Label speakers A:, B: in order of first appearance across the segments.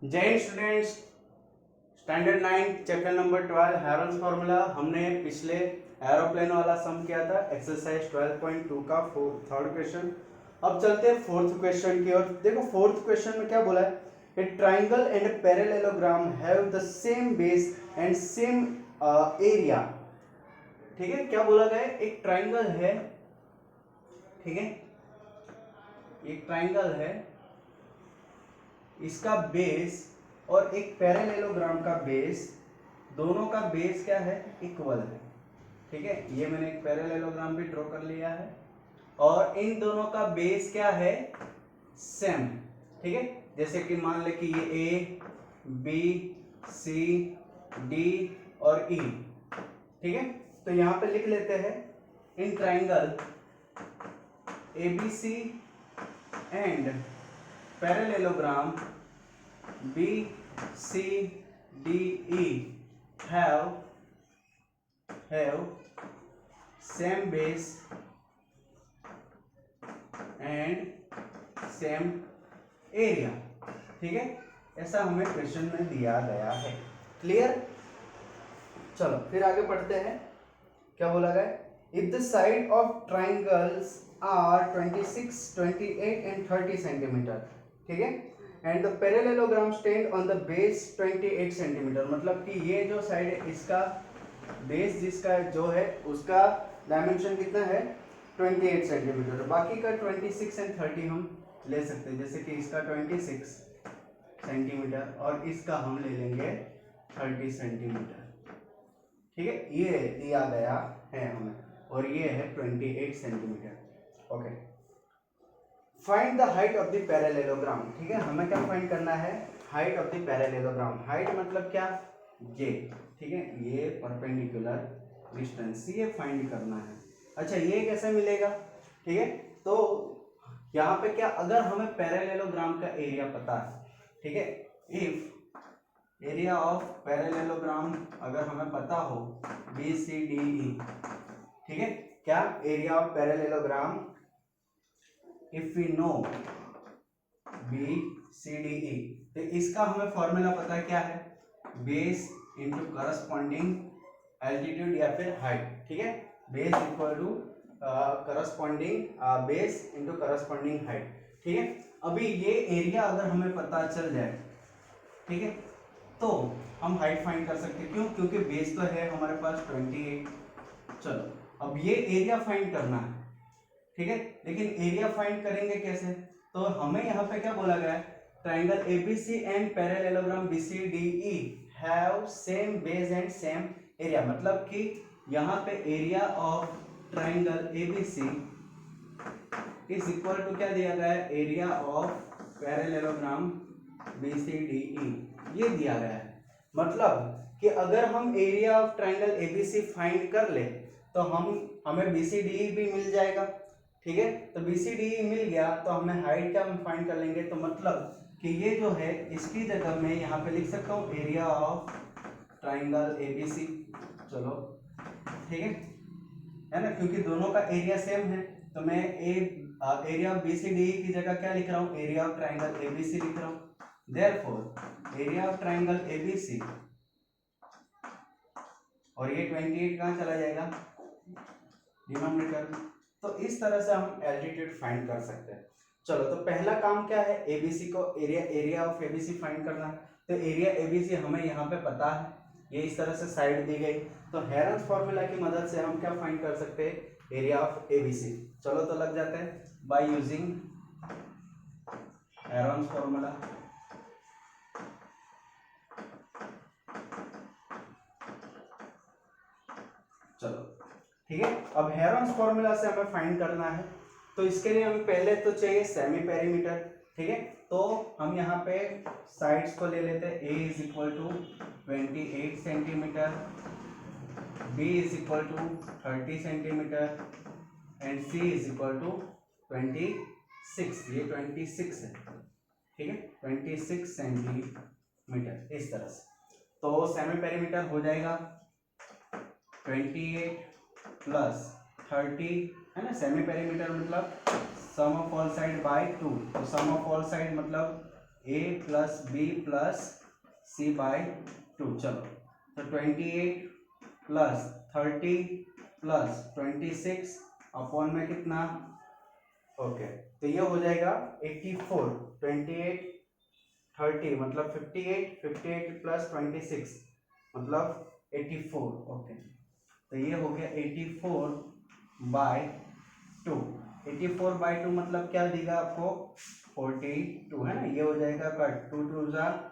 A: जय students, standard 9 chapter number 12 Heron's formula. हमने पिछले एरोप्लेन वाला सम किया था, एक्सरसाइज 12.2 का थर्ड क्वेश्चन। अब चलते हैं फोर्थ क्वेश्चन की ओर। देखो फोर्थ क्वेश्चन में क्या बोला है, ए triangle and a parallelogram have the same base and same area. ठीक है, क्या बोला गया है, एक ट्राइंगल है, ठीक है, एक ट्राइंगल है, इसका बेस और एक पैरेललोग्राम का बेस, दोनों का बेस क्या है, इक्वल है। ठीक है, ये मैंने एक पैरेललोग्राम भी ड्रॉ कर लिया है और इन दोनों का बेस क्या है, सेम। ठीक है, जैसे कि मान ले कि ये ए बी सी डी और ई। ठीक है, तो यहां पे लिख लेते हैं, इन triangle ABC and parallelogram BCDE have same base and same area। ठीक है, ऐसा हमें क्वेश्चन में दिया गया है। क्लियर, चलो फिर आगे पढ़ते हैं। क्या बोला गया, if the side of triangles are 26, 28 and 30 centimetre, ठीक है, and the parallelogram stand on the base 28 centimetre. मतलब कि ये जो साइड है, इसका बेस जिसका जो है उसका डायमेंशन कितना है, 28 सेंटीमीटर। बाकी का 26 एंड 30 हम ले सकते हैं, जैसे कि इसका 26 सेंटीमीटर और इसका हम ले लेंगे 30 सेंटीमीटर। ठीक है, ये दिया गया है हमें और ये है 28 centimetre. Okay, find the height of the parallelogram. ठीक है, हमें क्या फाइंड करना है, height of the parallelogram. Height मतलब क्या, ये, ठीक है, ये परपेंडिकुलर डिस्टेंस, ये फाइंड करना है। अच्छा, ये कैसे मिलेगा, ठीक है, तो यहाँ पे क्या, अगर हमें पैरेललोग्राम का एरिया पता है, ठीक है, इफ एरिया ऑफ पैरेललोग्राम अगर हमें पता हो, BCDE, ठीक है, क्या area of parallelogram, if we know BCDE, तो इसका हमें फॉर्मूला पता है, क्या है, बेस इंटू करस्पॉन्डिंग एल्टीट्यूड या फिर हाइट। ठीक है, base equal to corresponding base into corresponding height. ठीक है, अभी ये एरिया अगर हमें पता चल जाए, ठीक है, तो हम हाइट फाइंड कर सकते हैं। क्यों, क्योंकि बेस तो है हमारे पास 28। चलो, अब ये एरिया फाइंड करना है, ठीक है, लेकिन एरिया फाइंड करेंगे कैसे, तो हमें यहाँ पे क्या बोला गया है, triangle ABC and parallelogram BCDE have same base and same area. मतलब कि यहाँ पे area of triangle ABC is equal to क्या दिया गया है, एरिया ऑफ पैरेललोग्राम BCDE, ये दिया गया है। मतलब कि अगर हम area of triangle ABC find कर ले तो हमें BCDE भी मिल जाएगा। ठीक है, तो BCDE मिल गया तो हमें हाइट क्या हम फाइंड कर लेंगे। तो मतलब कि ये जो है, इसकी जगह मैं यहाँ पे लिख सकता हूँ एरिया ऑफ ट्राइंगल एबीसी। चलो, ठीक है ना, क्योंकि दोनों का एरिया सेम है, तो मैं एरिया ऑफ BCDE की जगह क्या लिख रहा हूँ, एरिया ऑफ ट्राइंगल एबीसी लिख रहा हूँ। Therefore area of triangle ABC, और ये 28 कहाँ चला जाएगा, डिनोमिनेटर में। तो इस तरह से हम एल्टीट्यूड फाइंड कर सकते हैं। चलो, तो पहला काम क्या है, एबीसी को एरिया ऑफ एबीसी फाइंड करना है। तो एरिया एबीसी हमें यहाँ पे पता है, ये इस तरह से साइड दी गई, तो हेरोन्स फार्मूला की मदद से हम क्या फाइंड कर सकते हैं, एरिया ऑफ एबीसी। चलो, तो लग जाते हैं बाय यूजिंग हेरोन्स फार्मूला। चलो, ठीक है, अब हेरोन्स फार्मूला से हमें फाइंड करना है, तो इसके लिए हमें पहले तो चाहिए सेमी पेरीमीटर। ठीक है, तो हम यहाँ पे साइड्स को ले लेते हैं। A is equal to 28 centimetre, B is equal to 30 centimetre and C is equal to 26। ये 26 है, ठीक है, 26 सेंटीमीटर, इस तरह से। तो सेमी पेरीमीटर हो जाएगा 28 प्लस 30, है ना, सेमी पेरीमीटर मतलब sum of all side by 2। तो सम ऑफ ऑल साइड मतलब a plus B plus C by 2। चलो तो 28 प्लस 30 प्लस 26 अपॉन में कितना, ओके तो ये हो जाएगा 84। 28 30 मतलब 58, 58 प्लस 26 मतलब 84। ओके तो ये हो गया 84/2। 84/2 मतलब क्या देगा आपको 42 है ना, ये हो जाएगा कट 2 2 जा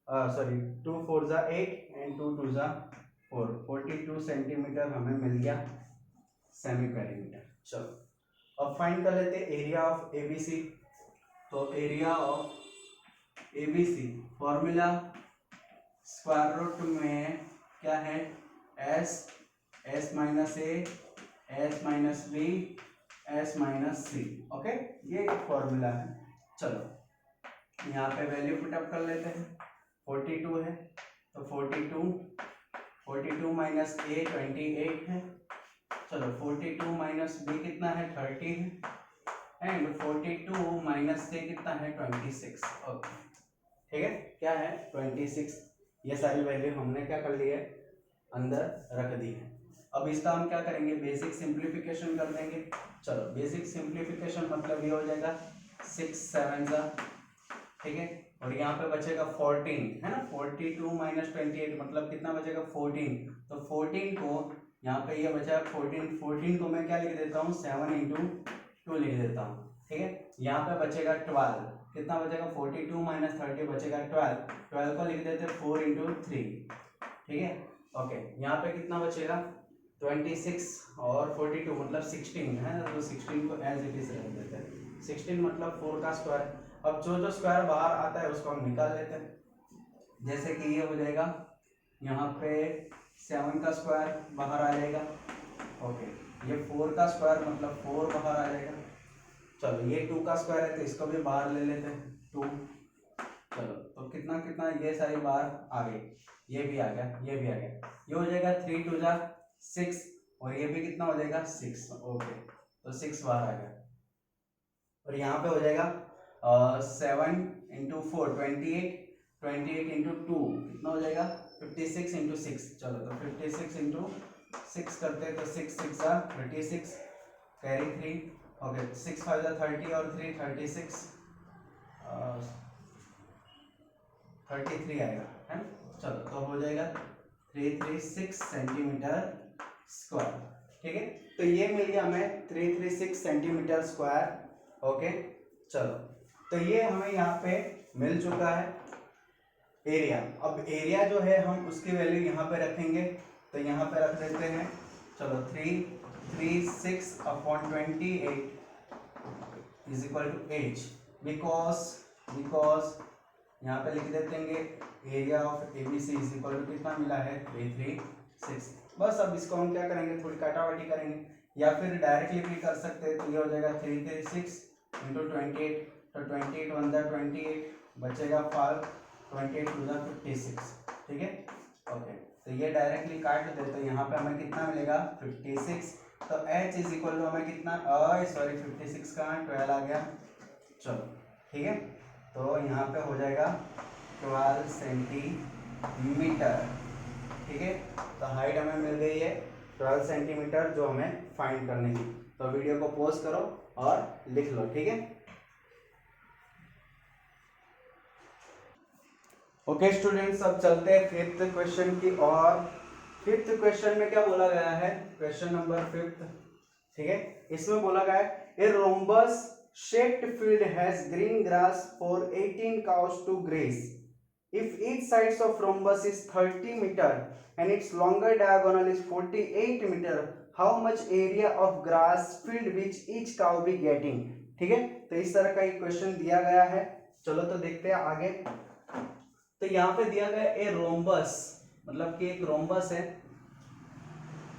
A: सॉरी 2 4 जा 8 एंड 2 2 जा 4। 42 सेंटीमीटर हमें मिल गया सेमी पेरीमीटर। चलो अब फाइंड कर लेते हैं एरिया ऑफ एबीसी। तो area of ABC formula square root में क्या है, S minus A S minus B S minus C. Okay ये एक फॉर्मूला है। चलो यहाँ पे वैल्यू पुटअप कर लेते हैं। 42 है तो 42 माइनस ए 28 है। चलो 42 माइनस बी कितना है 30 है एंड 42 माइनस से कितना है 26। ओके ठीक है क्या है 26। ये सारी वैल्यू हमने क्या कर ली है अंदर रख दी है। अब इसका हम क्या करेंगे बेसिक सिंप्लीफिकेशन कर देंगे। चलो बेसिक सिंप्लीफिकेशन मतलब ये हो जाएगा 6 7 जा, ठीक है और यहाँ पे बचेगा 14 है ना। 42 माइनस 28 मतलब कितना बचेगा 14। तो 14 को यहाँ पे ये बचा 14 को मैं क्या लिख देता हूँ 7 इंटू 2 लिख देता हूँ, ठीक है। यहाँ पे बचेगा 12, कितना बचेगा 42 माइनस 30 बचेगा 12 को लिख देते 4 इंटू 3, ठीक है। ओके यहाँ पे कितना बचेगा 26 और 42 मतलब 16 है ना, तो 16 को एज इट इज रख देते हैं। 16 मतलब 4 का स्क्वायर। अब जो स्क्वायर बाहर आता है उसको हम निकाल लेते हैं। जैसे कि ये हो जाएगा यहाँ पे 7 का स्क्वायर बाहर आ जाएगा। ओके ये 4 का स्क्वायर मतलब 4 बाहर आ जाएगा। चलो ये 2 का स्क्वायर है तो इसको भी बाहर ले लेते हैं 2। चलो तो कितना कितना ये सारी बाहर आ गई, ये भी आ गया ये भी आ गया। ये हो जाएगा 3 2 जा 6 और ये भी कितना हो जाएगा 6। ओके तो 6 बाहर आ गया और यहाँ पे हो जाएगा 7 इंटू 4 28 इंटू 2 कितना हो जाएगा 56 इंटू 6। चलो तो 56 इंटू 6 करते हैं तो 6 6 जा 36 कैरी 3। ओके 6 5 जा 30 और 3 36 33 आएगा है। चलो तो हो जाएगा 336 सेंटीमीटर स्क्वायर, ठीक है। तो ये मिल गया हमें 336 सेंटीमीटर स्क्वायर। ओके चलो तो ये हमें यहाँ पे मिल चुका है एरिया। अब एरिया जो है हम उसकी वैल्यू यहाँ पे रखेंगे तो यहाँ पे रख देते हैं। चलो 336 upon 28 is equal to H, because यहाँ पे लिख देते हैं area of ABC is equal to कितना मिला है 336। बस अब इसको हम क्या करेंगे थोड़ी काटावाटी करेंगे या फिर डायरेक्टली भी कर सकते हैं। तो ये हो जाएगा 336 इंटू 28 तो 28 1 जा 28 बचेगा 5 28 2 जा 56, ठीक है। ओके तो ये डायरेक्टली काट देते तो यहाँ पे हमें कितना मिलेगा 56। तो h इज इक्वल टू हमें कितना 56 का 12 आ गया। चलो ठीक है तो यहाँ पे हो जाएगा 12 सेंटीमीटर, ठीक है। तो हाइट हमें मिल गई है 12 सेंटीमीटर जो हमें फाइंड करने की। तो वीडियो को पॉज करो और लिख लो, ठीक है। ओके स्टूडेंट्स अब चलते हैं 5th क्वेश्चन की और 5th क्वेश्चन में क्या बोला गया है, क्वेश्चन नंबर 5, ठीक है। इसमें बोला गया है a rhombus shaped field has green grass for 18 cows to graze. If each sides of rhombus is 30 meter and its longer diagonal is 48 meter, how much area of grass field which each cow be getting? ठीक है तो इस तरह का एक question दिया गया है। चलो तो देखते हैं आगे। तो यहाँ पे दिया गया ए रोम्बस मतलब कि एक रोम्बस है।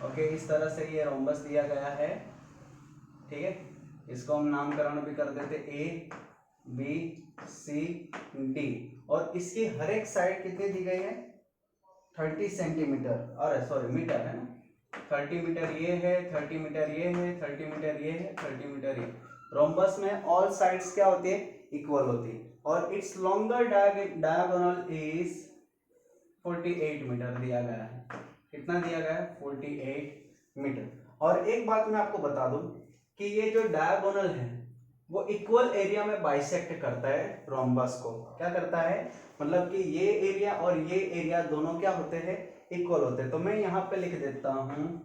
A: ओके इस तरह से ये रोम्बस दिया गया है, ठीक है। इसको हम नामकरण भी कर देते ए बी सी डी और इसकी हर एक साइड कितनी दी गई है 30 सेंटीमीटर, अरे सॉरी मीटर है ना। 30 मीटर ये है 30 मीटर ये है 30 मीटर ये है 30 मीटर ये। रोम्बस में ऑल साइड्स क्या होती है इक्वल होती है। और it's longer diagonal is 48 metre दिया गया है। कितना दिया गया है? 48 मीटर। और एक बात मैं आपको बता दूं कि ये जो डायगोनल है वो इक्वल एरिया में बाइसेक्ट करता है रोम्बस को। क्या करता है? मतलब कि ये एरिया और ये एरिया दोनों क्या होते हैं? इक्वल होते हैं। तो मैं यहाँ पे लिख देता हूँ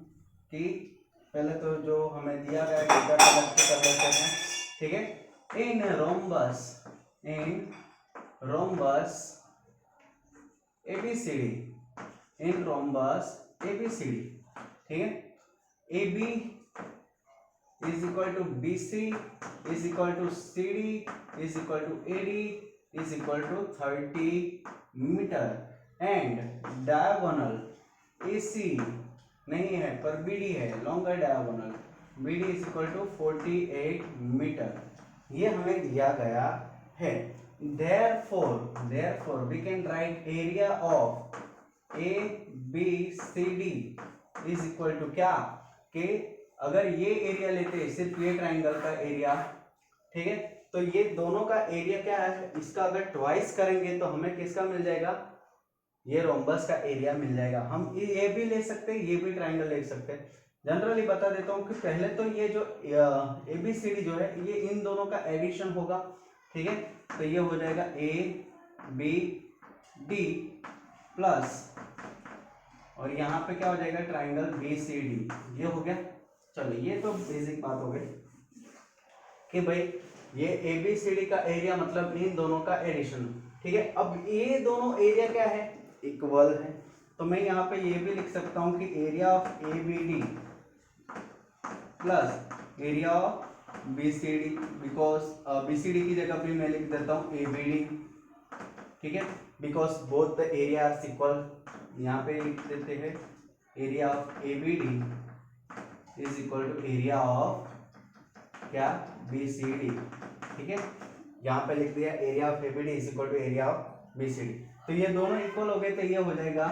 A: कि पहले तो जो हमें दिया गया डेटा कलेक्ट कर लेते हैं, ठीक है। इन रोम्बस ABCD, इन रोम्बस ABCD, ठीक है। AB is equal to BC is equal to CD is equal to AD is equal to 30 meter and diagonal AC नहीं है पर BD है, longer diagonal BD is equal to 48 meter। ये हमें दिया गया है। Therefore we can write area of ABCD is equal to क्या कि अगर ये एरिया लेते हैं, सिर्फ ये ट्राइंगल का एरिया, ठीक है, तो ये दोनों का एरिया क्या है? इसका अगर ट्वाइस करेंगे तो हमें किसका मिल जाएगा? ये रोम्बस का एरिया मिल जाएगा। हम ये भी ले सकते हैं, ये भी ट्राइंगल ले सकते हैं। जनरली बता देता हूँ कि पहले तो ये जो ABCD जो है ये इन दोनों का एडिशन होगा, ठीक है। तो ये हो जाएगा ABD प्लस और यहाँ पे क्या हो जाएगा? Triangle BCD। ये हो गया। चलो ये तो बेसिक बात हो गई कि भाई ये ABCD का एरिया मतलब इन दोनों का एडिशन, ठीक है। अब ये दोनों एरिया क्या है? इक्वल है। तो मैं यहाँ पे ये भी लिख सकता हूँ कि area of ABD plus area of BCD, because BCD की जगह पे मैं लिख देता हूँ ABD, ठीक है, because both the area are equal. यहाँ पे लिख देते हैं area of ABD is equal to area of क्या? BCD, ठीक है। यहाँ पे लिख दिया area of ABD is equal to area of BCD। तो ये दोनों इक्वल हो गए, तो ये हो जाएगा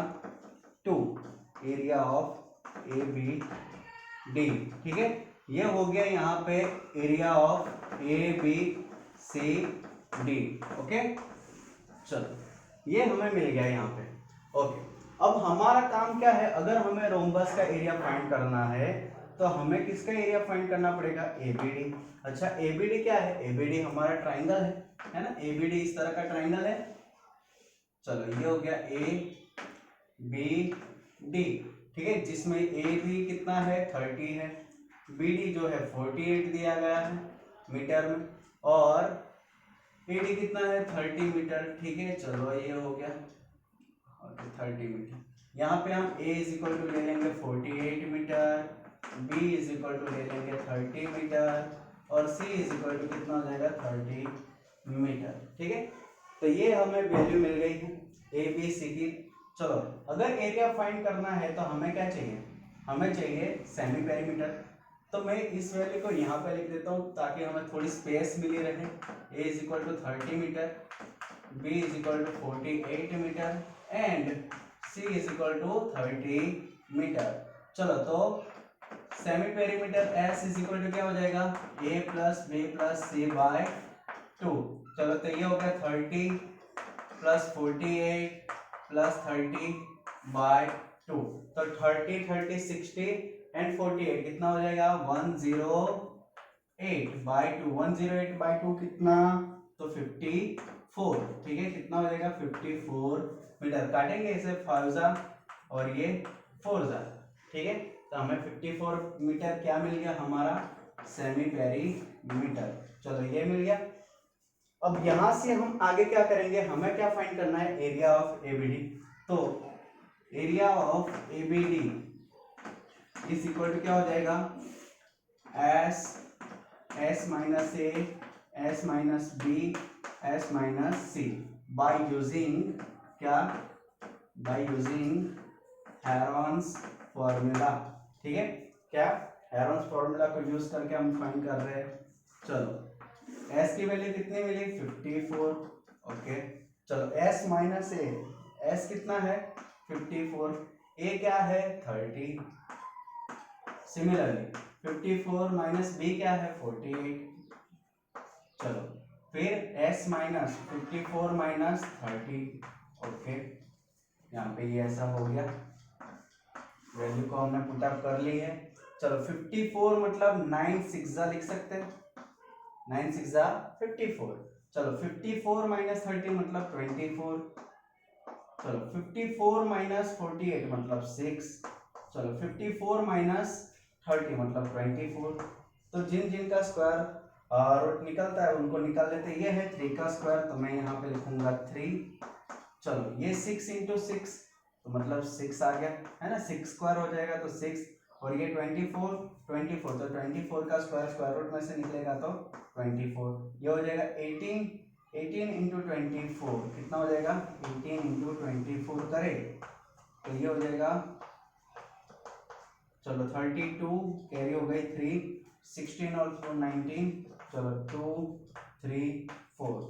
A: 2 एरिया ऑफ ABD, ठीक है। ये हो गया यहाँ पे एरिया ऑफ ABCD, ओके। चलो ये हमें मिल गया यहाँ पे, ओके। अब हमारा काम क्या है? अगर हमें रोम्बस का एरिया फाइंड करना है तो हमें किसका एरिया फाइंड करना पड़ेगा? ABD। अच्छा ABD क्या है? ABD हमारा ट्राइंगल है ना। ABD इस तरह का ट्राइंगल है। चलो ये हो गया ABD, ठीक है, जिसमें AB कितना है? 30 है, BD जो है 48 दिया गया है मीटर में, और AD कितना है? 30 मीटर, ठीक है। चलो ये हो गया 30 मीटर। यहाँ पे हम A इज इक्वल टू ले लेंगे 48 metre, B is equal to ले लेंगे 30 मीटर, और C इज इक्वल टू कितना हो जाएगा? 30 मीटर, ठीक है। तो ये हमें वैल्यू मिल गई है ABC की। चलो अगर एरिया फाइंड करना है तो हमें क्या चाहिए? हमें चाहिए सेमी पेरीमीटर। तो मैं इस वैल्यू को यहाँ पे लिख देता हूँ ताकि हमें थोड़ी स्पेस मिली रहे। A is equal to 30 metre, B is equal to 48 metre and C is equal to 30 metre. चलो तो semi perimeter S is equal to क्या हो जाएगा? A plus B plus C by 2। चलो तो ये हो गया 30 प्लस 48 प्लस 30 बाय 2। तो 30 30 60 एंड 48 कितना हो जाएगा? 108 बाय 2। 108 बाय 2 कितना? तो 54, ठीक है। कितना हो जाएगा? 54 मीटर। काटेंगे इसे 5 और ये 4, ठीक है। तो हमें 54 मीटर क्या मिल गया? हमारा सेमी पेरीमीटर। चलो ये मिल गया। अब यहां से हम आगे क्या करेंगे? हमें क्या फाइंड करना है? Area of ABD। तो area of ABD is equal to क्या हो जाएगा? S minus A S minus B S minus C by using क्या? बाय यूजिंग हेरॉन्स फॉर्मूला, ठीक है। क्या? हेरॉन्स फॉर्मूला को यूज करके हम फाइंड कर रहे हैं। चलो S की वैल्यू कितनी मिली? 54, ओके। चलो S माइनस A, S कितना है? 54, A क्या है? 30। सिमिलरली 54 माइनस B क्या है? 48। चलो फिर s माइनस 54 माइनस 30, ओके यहाँ पे ये ऐसा हो गया, वैल्यू को हमने पुटअप कर ली है। चलो 54 मतलब 9 6 लिख सकते हैं, 9 6 54। चलो 54 माइनस 30 मतलब 24। चलो 54 माइनस 48 मतलब 6। चलो 54 माइनस 30 मतलब 24। तो जिन जिन का स्क्वायर रूट निकलता है उनको निकाल लेते हैं। ये है 3 का स्क्वायर, तो मैं यहाँ पे लिखूंगा 3। चलो ये 6 इंटू 6 तो मतलब 6 आ गया है ना, 6 स्क्वायर हो जाएगा तो 6, और ये 24 24 तो 24 का स्क्वायर स्क्वायर रूट में से निकलेगा तो 24। ये हो जाएगा 18 18 इंटू 24 कितना हो जाएगा, 18 इंटू 24 करें तो ये हो जाएगा, चलो 32 कैरी हो गई 3, 16 और 2 19, चलो 2 3 4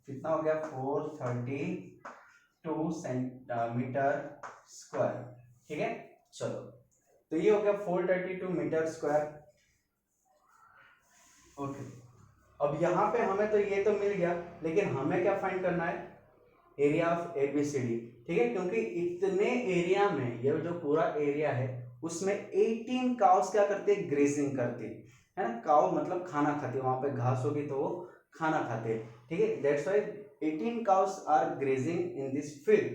A: कितना हो गया 432 सेंटीमीटर स्क्वायर, ठीक है। चलो तो ये हो गया 432 मीटर स्क्वायर, ओके। अब यहाँ पे हमें तो ये तो मिल गया, लेकिन हमें क्या फाइंड करना है, एरिया ऑफ एबीसीडी, ठीक है, क्योंकि इतने एरिया में ये जो पूरा एरिया है उसमें 18 काउस क्या करते हैं, ग्रेजिंग करते हैं, है ना। काउ मतलब खाना खाते हैं, वहां पे घास होगी तो वो खाना खाते हैं, ठीक है। That's why 18 cows are grazing in this field,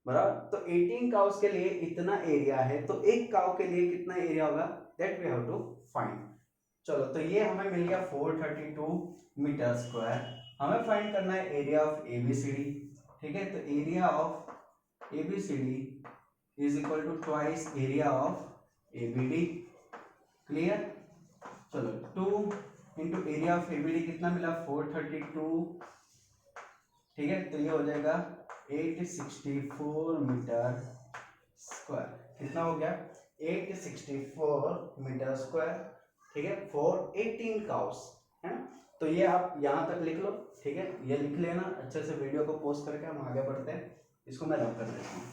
A: बराबर। तो 18 काउस के लिए इतना एरिया है, तो एक काउ के लिए कितना एरिया होगा, that we have to find. चलो तो ये हमें मिल गया 432 मीटर स्क्वायर। हमें फाइंड करना है एरिया ऑफ एबीसीडी, ठीक है। तो area of ABCD is equal to twice area of ABD, clear. चलो 2 इंटू एरिया ऑफ एबीडी कितना मिला 432, ठीक है। तो ये हो जाएगा 864 मीटर स्क्वायर, कितना हो गया 864 मीटर स्क्वायर, ठीक है, फॉर 18 काउस, है ना। तो ये आप यहां तक लिख लो, ठीक है, ये लिख लेना अच्छे से। वीडियो को पॉज करके हम आगे बढ़ते हैं, इसको मैं रब कर देता हूँ।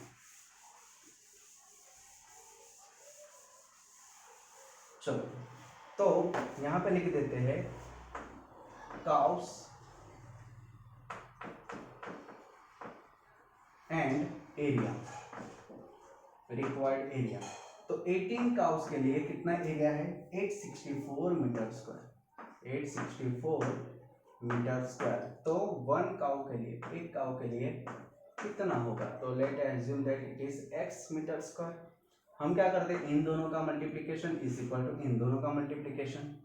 A: चलो तो यहां पे लिख देते हैं cows and area, required area. तो 18 काउस के लिए कितना एरिया है, 864 मीटर स्क्वायर, 864 मीटर स्क्वायर। तो 1 काउ के लिए, एक काउ के लिए कितना होगा, तो let assume that it is x metre square. हम क्या करते हैं, इन दोनों का मल्टीप्लिकेशन इज इक्वल टू इन दोनों का मल्टीप्लिकेशन,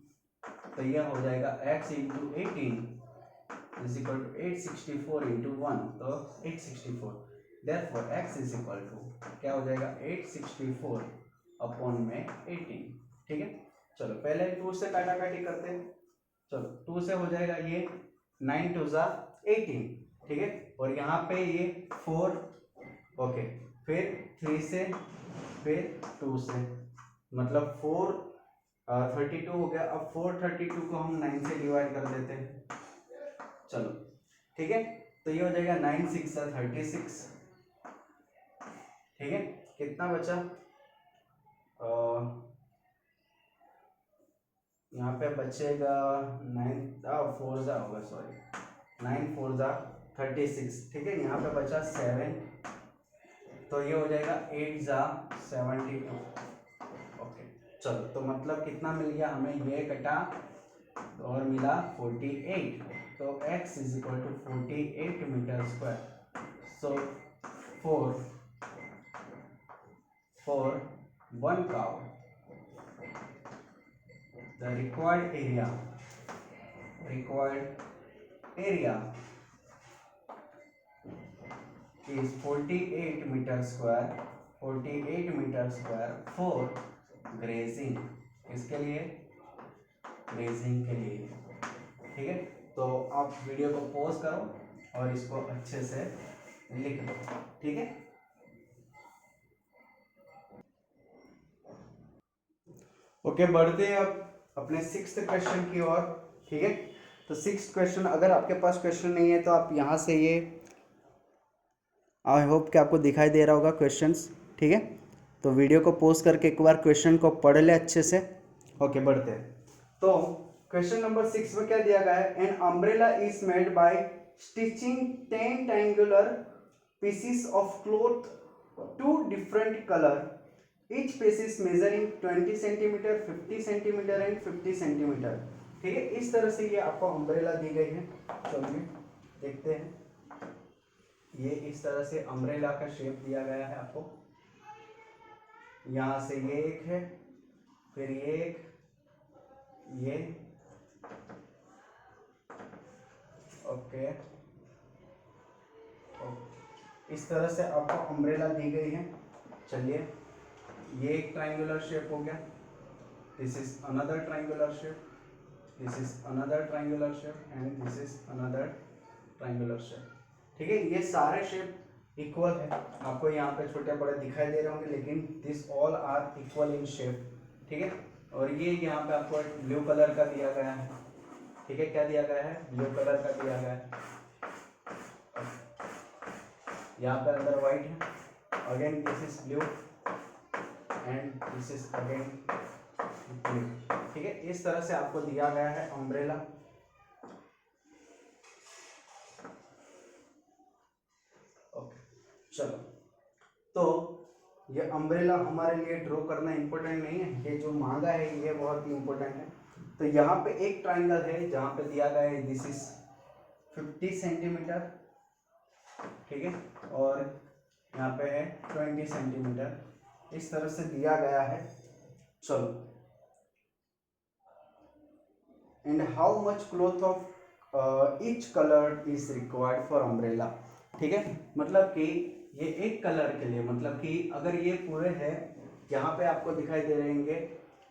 A: तो यह हो जाएगा x into 18 is equal to 864 into 1, तो 864। Therefore x is equal to क्या हो जाएगा 864 अपॉन में 18, ठीक है। चलो पहले 2 से काटा काटी करते हैं। चलो 2 से हो जाएगा ये 9 2 जा 18, ठीक है, और यहाँ पे ये 4, ओके, फिर 3 से, फिर 2 से, मतलब 432 हो गया। अब 432 को हम 9 से डिवाइड कर देते हैं, चलो ठीक है। तो ये हो जाएगा 9 6 36, ठीक है। कितना बचा, यहाँ पे बचेगा 9 4 जा होगा, सॉरी 9 4 जा 36, ठीक है। यहाँ पे बचा 7, तो ये हो जाएगा 8 जा 72, ओके। चलो तो मतलब कितना मिल गया हमें, ये कटा और मिला 48, तो x is equal to 48 metre square. So for 1 cow the required area is 48 meter square, 48 meter square for grazing, किसके लिए, ग्रेजिंग के लिए, ठीक है। तो आप वीडियो को पॉज करो और इसको अच्छे से लिख दो, ठीक है। ओके बढ़ते हैं अब अपने 6th क्वेश्चन की ओर, ठीक है। तो 6th क्वेश्चन, अगर आपके पास क्वेश्चन नहीं है तो आप यहाँ से ये, आई होप कि आपको दिखाई दे रहा होगा क्वेश्चंस, ठीक है। तो वीडियो को पॉज करके एक बार क्वेश्चन को पढ़ ले अच्छे से, ओके बढ़ते हैं। तो क्वेश्चन नंबर 6 में क्या दिया गया है, an umbrella is made by stitching 10 triangular pieces of cloth two different colour, each pieces measuring 20 centimetre, 50 centimetre and 50 centimetre. ठीक है, इस तरह से ये आपको अम्ब्रेला दी गई है। चलिए देखते हैं, ये इस तरह से अम्ब्रेला का शेप दिया गया है आपको। यहाँ से ये एक है, फिर ये एक, ये ओके, इस तरह से आपको अम्ब्रेला दी गई है। चलिए, ये एक ट्रायंगुलर शेप हो गया, this is another triangular shape, this is another triangular shape and this is another triangular shape. ठीक है, ये सारे शेप इक्वल है, आपको यहाँ पे छोटे बड़े दिखाई दे रहे होंगे, लेकिन this all are equal in shape. ठीक है, और ये यहाँ पे आपको ब्लू कलर का दिया गया है। ठीक है, क्या दिया गया है, ब्लू कलर का दिया गया है। यहाँ पे अंदर व्हाइट है, again this is blue and this is again blue. ठीक है, इस तरह से आपको दिया गया है अम्ब्रेला। ओके, चलो, तो ये अम्ब्रेला हमारे लिए ड्रॉ करना इम्पोर्टेंट नहीं है, ये जो मांगा है ये बहुत ही इम्पोर्टेंट है। तो यहाँ पे एक ट्राइंगल है जहाँ पे दिया गया है दिस इज 50 सेंटीमीटर, ठीक है, और यहाँ पे है 20 सेंटीमीटर, इस तरह से दिया गया है। चलो, and how much cloth of each colour is required for umbrella. ठीक है, मतलब कि ये एक कलर के लिए, मतलब कि अगर ये पूरे है, यहाँ पे आपको दिखाई दे रहे होंगे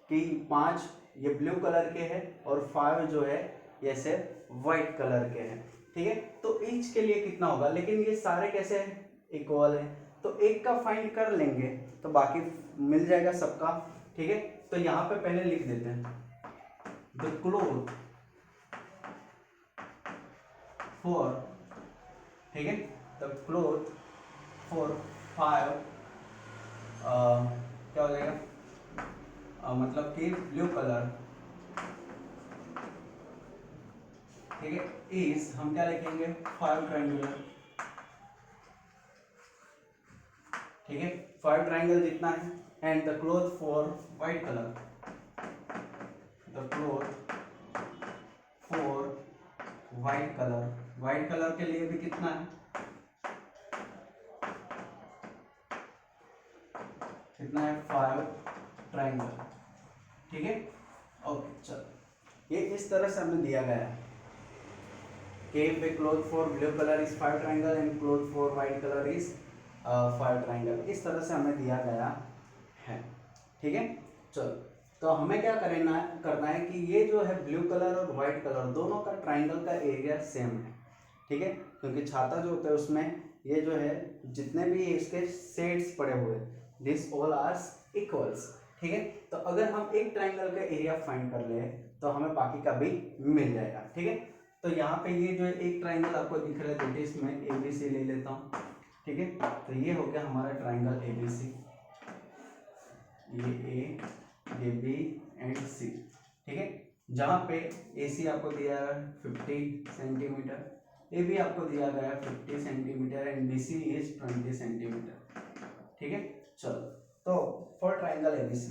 A: कि 5 ये ब्लू कलर के हैं और 5 जो है ये सिर्फ वाइट कलर के हैं। ठीक है, तो ईच के लिए कितना होगा, लेकिन ये सारे कैसे हैं, इक्वल है, तो एक का फाइंड कर लेंगे तो बाकी मिल जाएगा सबका। ठीक है, तो यहाँ पे पहले लिख देते हैं द क्लॉथ फॉर, ठीक है, द क्लॉथ फॉर 5 क्या हो जाएगा, मतलब कि ब्लू कलर, ठीक है, इज हम क्या लिखेंगे 5 ट्रायंगुलर। ठीक है, 5 ट्रायंगल जितना है, and the cloth for white colour, the cloth for white colour, white colour के लिए भी कितना है, कितना है 5 ट्रायंगल। ठीक है, ओके, चलो, ये इस तरह से हमें दिया गया है कि the cloth for blue color is 5 triangle and cloth for white color is 5 triangle, इस तरह से हमें दिया गया है। ठीक है, चलो, तो हमें क्या करना है कि ये जो है ब्लू कलर और व्हाइट कलर दोनों का ट्राइंगल का एरिया सेम है। ठीक है, क्योंकि छाता जो होता है उसमें ये जो है जितने भी इसके शेड्स पड़े हुए दिस ऑल आर इक्वल्स। ठीक है, तो अगर हम एक ट्राइंगल का एरिया फाइंड कर ले तो हमें बाकी का भी मिल जाएगा। ठीक है, तो यहाँ पे ये जो एक ट्राइंगल आपको दिख रहा है, देखिए इसमें ABC ले लेता हूँ। ठीक है, तो ये हो गया हमारा ट्राइंगल ABC, ये A B एंड C। ठीक है, जहाँ पे AC आपको दिया है 50 सेंटीमीटर, AB आपको दिया गया है 50 centimetre and BC is 20 centimetre. ठीक है, चलो, तो for triangle ABC,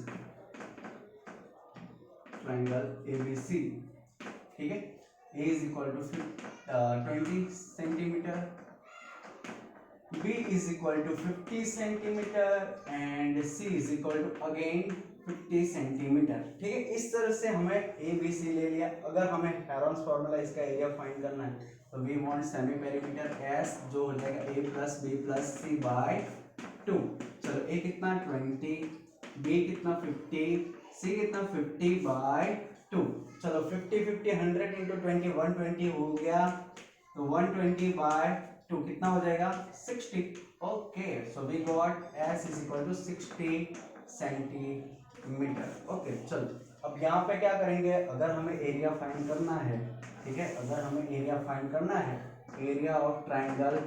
A: triangle ABC, ठीक है, A is equal to 20 centimetre, B is equal to 50 centimetre and C is equal to again 50 centimetre. ठीक है, इस तरह से हमें ABC ले लिया। अगर हमें हेरोन्स फॉर्मूला इसका एरिया फाइंड करना है तो we want semi perimeter S जो हो जाएगा A plus B plus C by 2। चलो, A कितना 20, B कितना 50, C कितना 50 बाय 2। चलो, 50 50 100 इंटू 20 120 हो गया, तो 120 बाय 2 कितना हो जाएगा 60। Okay, so we got S is equal to 60 centimetre. Okay, चलो, अब यहाँ पे क्या करेंगे, अगर हमें एरिया फाइंड करना है, ठीक है, अगर हमें एरिया फाइंड करना है, एरिया ऑफ ट्राइंगल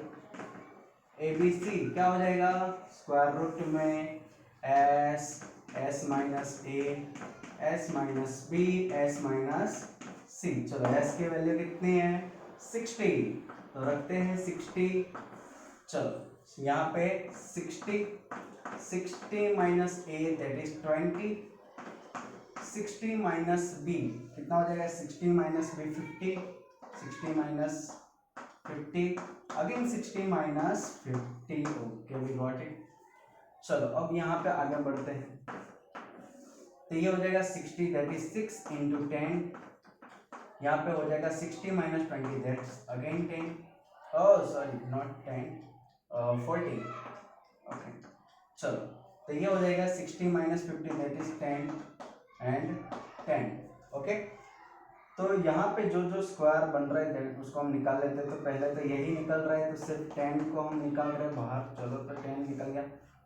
A: ABC क्या हो जाएगा, स्क्वायर रूट में S minus A, S minus B, S minus C. चलो एस की वैल्यू कितनी है 60, तो रखते हैं 60। चलो यहाँ पे 60 minus A that is 20, 60 minus B कितना हो जाएगा 60 minus B 50, 60 minus 50 again 60 minus 50। Okay we got it. चलो अब यहाँ पे आगे बढ़ते हैं, तो ये हो जाएगा 60 दैट इज 6 इंटू 10, यहाँ पे हो जाएगा 60 minus 20 that's again 10, oh sorry not 10 40। Okay चलो तो ये हो जाएगा 60 minus 50 that is 10 and 10। Okay तो यहाँ पे जो जो स्क्वायर बन रहे थे उसको हम निकाल लेते हैं। तो पहले तो यही निकल रहा है, तो सिर्फ 10 को हम निकाल रहे हैं बाहर। चलो तो 10 निकल गया,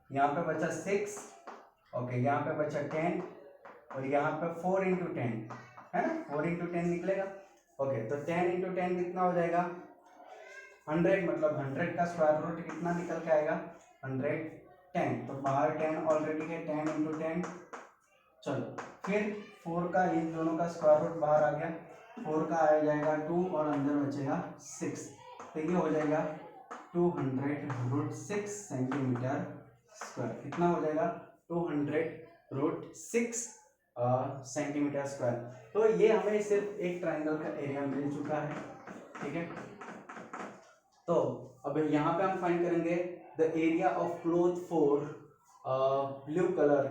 A: यहाँ पे बचा 6। ओके यहाँ पे बचा 10 और यहाँ पे 4 इंटू 10 है ना, 4 इंटू 10 निकलेगा। ओके तो 10 इंटू 10 कितना हो जाएगा 100, मतलब 100 का स्क्वायर रूट कितना निकल के आएगा 110। तो बाहर 10 ऑलरेडी है, 10 इंटू 10। चलो फिर 4 का, इन दोनों का स्क्वायर रूट बाहर आ गया, 4 का आ जाएगा 2 और अंदर बचेगा 6। तो ये हो जाएगा 200√6 सेंटीमीटर स्क्वायर। कितना हो जाएगा 200√6 सेंटीमीटर स्क्वायर। तो ये हमें सिर्फ एक ट्राइंगल का एरिया मिल चुका है, ठीक है। तो अब यहाँ पे हम फाइंड करेंगे the area of cloth for blue colour,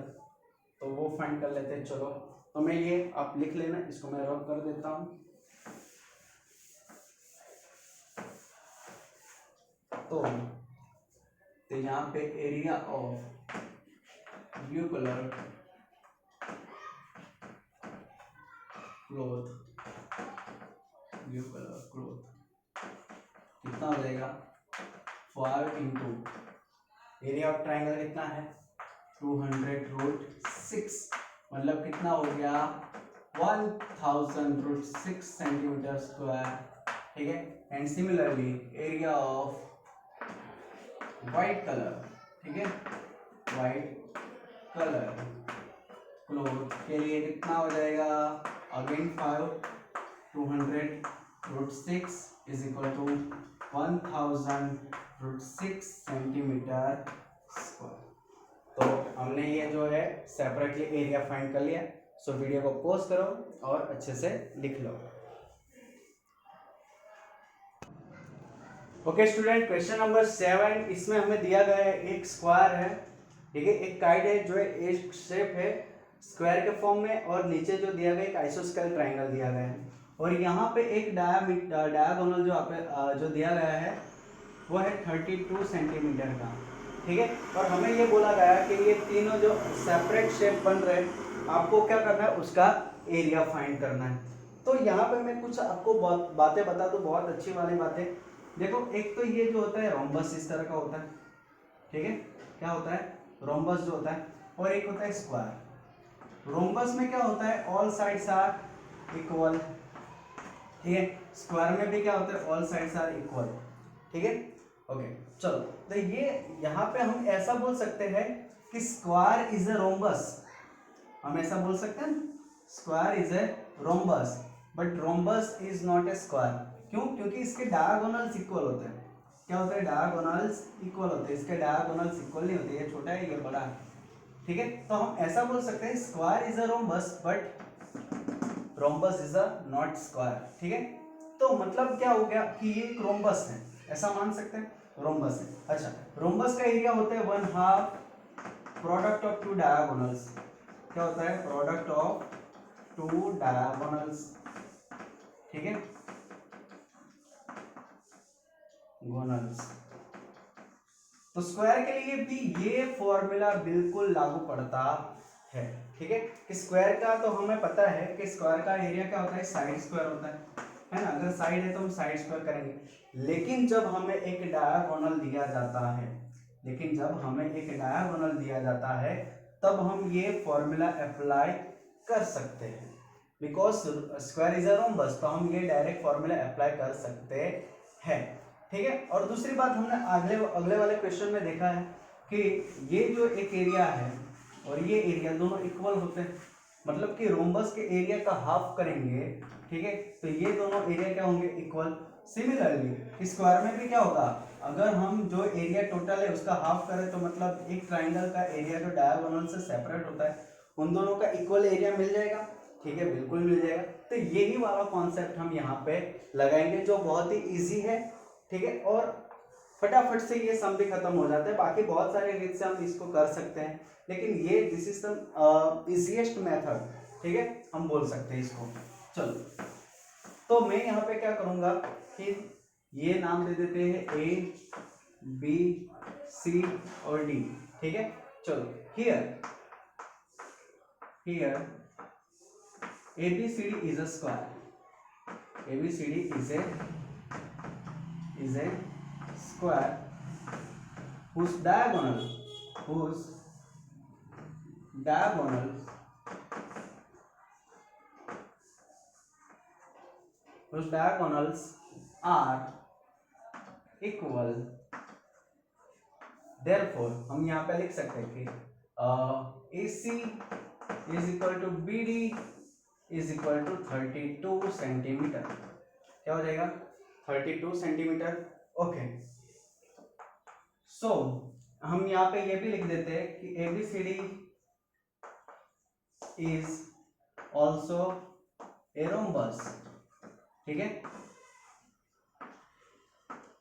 A: तो वो फाइंड कर लेते हैं। चलो तो मैं ये आप लिख लेना, इसको मैं रब कर देता हूँ। तो यहाँ पे area of blue colour cloth, blue colour cloth कितना हो जाएगा 5 इंटू एरिया ऑफ ट्राइंगल कितना है 200√6, मतलब कितना हो गया 1000√6 सेंटीमीटर स्क्वायर, ठीक है। And similarly area of white colour, ठीक है, वाइट कलर क्लोथ के लिए कितना हो जाएगा again 5, 200√6 is equal to 1000√6 centimetre square. तो हमने ये जो है सेपरेटली एरिया फाइंड कर लिया। सो वीडियो को पॉज करो और अच्छे से लिख लो। ओके स्टूडेंट, क्वेश्चन नंबर 7, इसमें हमें दिया गया है एक स्क्वायर है, ठीक है, एक काइट है जो एक शेप है स्क्वायर के फॉर्म में, और नीचे जो दिया गया एक आइसोस्केल ट्राइंगल दिया गया है, और यहाँ पे एक डायगोनल जो दिया गया है वो है 32 सेंटीमीटर का, ठीक है। और हमें ये बोला गया कि ये तीनों जो सेपरेट शेप बन रहे हैं, आपको क्या करना है उसका एरिया फाइंड करना है। तो यहाँ पे मैं कुछ आपको बातें बता दूँ, बहुत अच्छी वाली बातें। देखो एक तो ये जो होता है रोम्बस इस तरह का होता है, ठीक है, क्या होता है रोम्बस जो होता है, और एक होता है स्क्वायर। रोम्बस में क्या होता है ऑल साइड्स आर इक्वल, ठीक है। स्क्वायर में भी क्या होता है ऑल साइड्स आर इक्वल, ठीक है। ओके चलो, तो ये यहाँ पे हम ऐसा बोल सकते हैं कि स्क्वायर इज ए रोम्बस, हम ऐसा बोल सकते हैं square is a rhombus, but rhombus is not a square. क्यों? क्योंकि इसके डायगोनल्स इक्वल होते हैं। क्या होता है डायगोनल्स इक्वल होते हैं, इसके डायगोनल्स इक्वल नहीं होते, ये छोटा है ये बड़ा है, ठीक है। तो हम ऐसा बोल सकते हैं square is a rhombus but rhombus is a not square, ठीक है। तो मतलब क्या हो गया कि ये एक रोम्बस है, ऐसा मान सकते हैं रोम्बस है। अच्छा, रोम्बस का एरिया होता है 1/2 प्रोडक्ट ऑफ 2 डायगोनल्स। क्या होता है प्रोडक्ट ऑफ 2 डायगोनल्स, ठीक है, गोनल्स। तो स्क्वायर के लिए भी ये फॉर्मूला बिल्कुल लागू पड़ता है, ठीक है। कि स्क्वायर का तो हमें पता है कि स्क्वायर का एरिया क्या होता है साइड स्क्वायर होता है ना। अगर साइड है तो हम साइड स्क्वायर करेंगे। लेकिन जब हमें एक डायगोनल दिया जाता है, लेकिन जब हमें एक डायगोनल दिया जाता है तब हम ये फॉर्मूला अप्लाई कर सकते हैं, because square is a rhombus, तो हम ये डायरेक्ट फॉर्मूला अप्लाई कर सकते हैं, ठीक है। और दूसरी बात हमने अगले वाले क्वेश्चन में देखा है कि ये जो एक एरिया है और ये एरिया दोनों इक्वल होते हैं, मतलब कि रोम्बस के एरिया का हाफ करेंगे, ठीक है, तो ये दोनों एरिया क्या होंगे, इक्वल। सिमिलरली स्क्वायर में भी क्या होगा, अगर हम जो एरिया टोटल है उसका हाफ करें तो मतलब एक ट्राइंगल का एरिया जो डायगोनल से सेपरेट होता है उन दोनों का इक्वल एरिया मिल जाएगा, ठीक है, बिल्कुल मिल जाएगा। तो यही वाला कॉन्सेप्ट हम यहाँ पे लगाएंगे जो बहुत ही इजी है, ठीक है, और फटाफट से ये सम भी खत्म हो जाता है। बाकी बहुत सारे रीत से हम इसको कर सकते हैं, लेकिन ये this is the easiest method, ठीक है, हम बोल सकते हैं इसको। चलो, तो मैं यहाँ पे क्या करूंगा कि ये नाम दे देते हैं ए बी सी और डी, ठीक है। चलो, here ABCD is a square. ABCD is a square whose diagonals are equal. Therefore हम यहाँ पे लिख सकते हैं कि AC is equal to BD is equal to 32 centimetre. क्या हो जाएगा, 32 सेंटीमीटर। ओके, सो हम यहाँ पे ये भी लिख देते हैं कि ABCD is also a rhombus, ठीक है,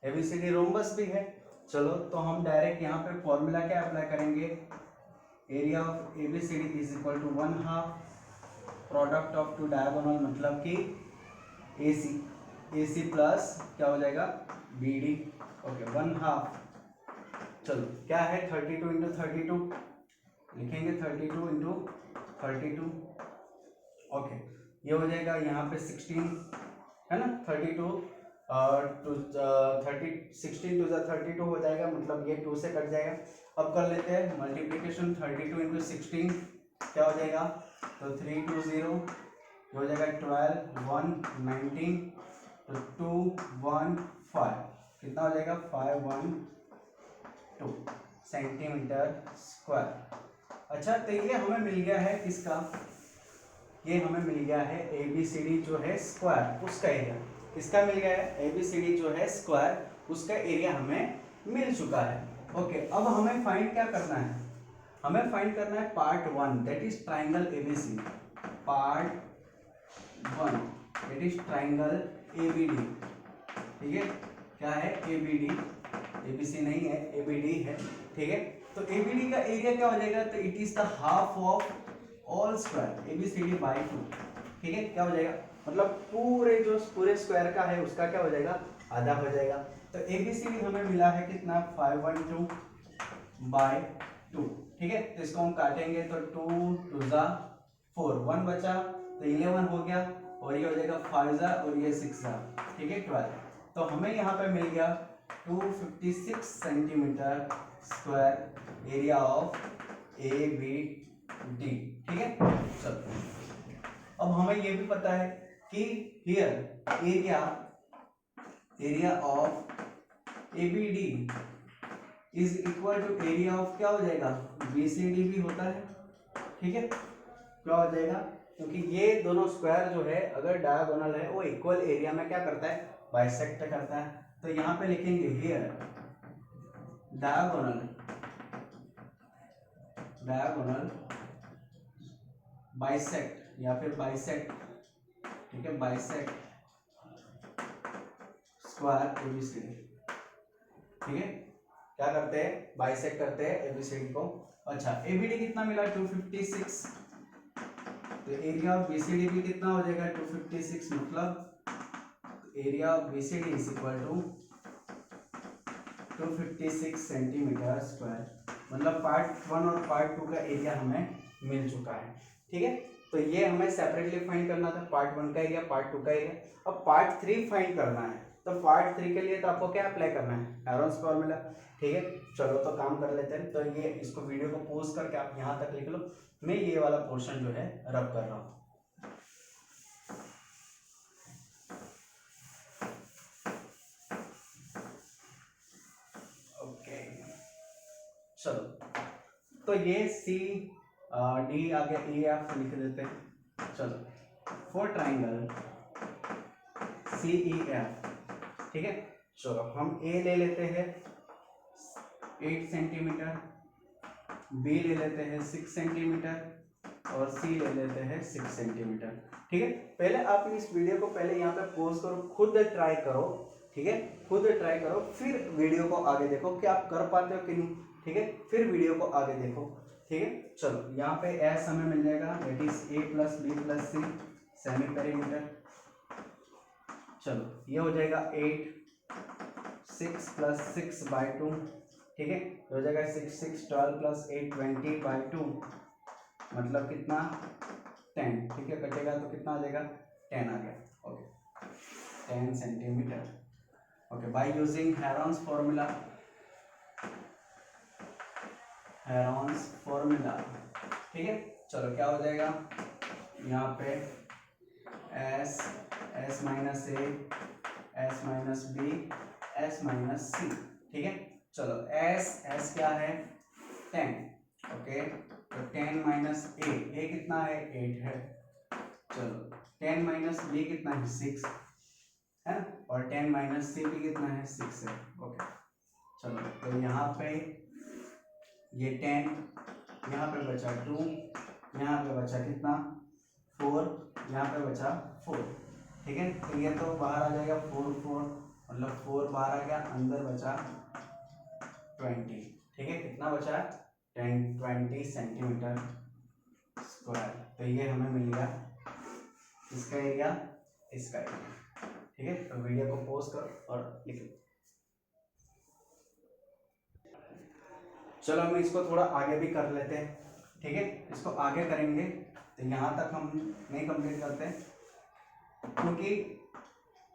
A: ABCD रोम्बस भी है। चलो, तो हम डायरेक्ट यहाँ पे फॉर्मूला क्या अप्लाई करेंगे, area of ABCD is equal to 1/2 product of two diagonal, मतलब कि AC प्लस क्या हो जाएगा BD। ओके, 1/2, चलो क्या है 32 इंटू 32 लिखेंगे, 32 इंटू 32। ओके, ये हो जाएगा यहाँ पे 16 है ना, 32 टू 16 टू 32 हो जाएगा, मतलब ये 2 से कट जाएगा। अब कर लेते हैं मल्टीप्लीकेशन, 32 इंटू 16 क्या हो जाएगा, तो 3 2 0 हो जाएगा 12 1 19 तो 2 1 5 कितना हो जाएगा 5 1 2 सेंटीमीटर स्क्वायर। अच्छा, तो ये हमें मिल गया है किसका, ये हमें मिल गया है ABCD जो है स्क्वायर, उसका एरिया किसका मिल गया है, ABCD जो है स्क्वायर उसका एरिया हमें मिल चुका है। ओके, अब हमें फाइंड क्या करना है, हमें फाइंड करना है part 1 that is triangle ABC, part 1 that is triangle ABD, ठीक है, क्या है ABD, ABC नहीं है ABD है, ठीक है। तो ABD का एरिया क्या हो जाएगा, तो it is the half of all square ABCD by 2, ठीक है, क्या हो जाएगा, मतलब पूरे स्क्वायर का है उसका क्या हो जाएगा, आधा हो जाएगा। तो ABCD हमें मिला है कितना 512 बाई 2, ठीक है, तो इसको हम काटेंगे तो 2 2 जा 4 1 बचा तो 11 हो गया, और ये हो जाएगा 5 जा और ये 6 जा, ठीक है 12। तो हमें यहाँ पे मिल गया 256 centimetre square area of ABD, ठीक है। चलो, अब हमें ये भी पता है कि here area of ABD is equal to area of क्या हो जाएगा BCD भी होता है, ठीक है, क्या हो जाएगा, क्योंकि ये दोनों स्क्वायर जो है अगर डायगोनल है वो इक्वल एरिया में क्या करता है, बाइसेक्ट करता है। तो यहाँ पे लिखेंगे हियर डायगोनल बाइसेक्ट या फिर बाइसेक्ट, ठीक है, बाइसेक्ट स्क्वायर ABCD, ठीक है, क्या करते हैं बाइसेक्ट करते हैं ABCD को। अच्छा, ABD कितना मिला 256, तो एरिया ऑफ BCD भी कितना हो जाएगा 256, मतलब area of BCD is equal to 256 centimetre square, मतलब पार्ट 1 और पार्ट 2 का एरिया हमें मिल चुका है, ठीक है। तो ये हमें सेपरेटली फाइंड करना था, पार्ट 1 का एरिया, पार्ट 2 का एरिया। अब पार्ट 3 फाइंड करना है, तो पार्ट 3 के लिए तो आपको क्या अप्लाई करना है, हेरोन्स फॉर्मूला, ठीक है। चलो, तो काम कर लेते हैं। तो ये इसको वीडियो को पॉज करके आप यहाँ तक लिख लो, मैं ये वाला पोर्शन जो है रब कर रहा हूँ। ओके, चलो, तो ये डी आगे ई एफ लिख देते हैं। चलो for triangle C E F, ठीक है। चलो हम ए ले लेते हैं 8 सेंटीमीटर, बी ले लेते हैं 6 सेंटीमीटर और सी ले लेते हैं 6 सेंटीमीटर, ठीक है। पहले आप इस वीडियो को पहले यहाँ पे पॉज करो, खुद ट्राई करो, ठीक है, खुद ट्राई करो, फिर वीडियो को आगे देखो कि आप कर पाते हो कि नहीं, ठीक है, फिर वीडियो को आगे देखो, ठीक है। चलो यहाँ पे एस हमें मिल जाएगा, that is A plus B plus C semi perimeter. चलो ये हो जाएगा 8 6 प्लस 6 बाई 2, ठीक है, हो जाएगा 6 6 12 प्लस 8 20 बाई 2, मतलब कितना 10, ठीक है, कटेगा तो कितना आ जाएगा 10 आ गया, okay 10 centimetre, okay. By using Heron's formula, Heron's formula, ठीक है। चलो क्या हो जाएगा यहाँ पे S S minus A S minus B S minus C, ठीक है। चलो एस क्या है 10, ओके, तो 10 माइनस ए कितना है 8 है, चलो 10 माइनस बी कितना है 6 है ना, और 10 माइनस सी भी कितना है 6 है, ओके। चलो तो यहाँ पे ये 10, यहाँ पे बचा 2, यहाँ पे बचा कितना 4, यहाँ पे बचा 4, ठीक है। तो ये तो बाहर आ जाएगा 4 4, मतलब 4 बाहर आ गया, अंदर बचा 20, ठीक है, कितना बचा 20 सेंटीमीटर स्क्वायर। तो ये हमें मिल गया इसका एरिया, इसका एरिया, ठीक है। तो वीडियो को पॉज कर और लिख लो। चलो हम इसको थोड़ा आगे भी कर लेते हैं, ठीक है, इसको आगे करेंगे तो यहाँ तक हम नहीं कंप्लीट करते क्योंकि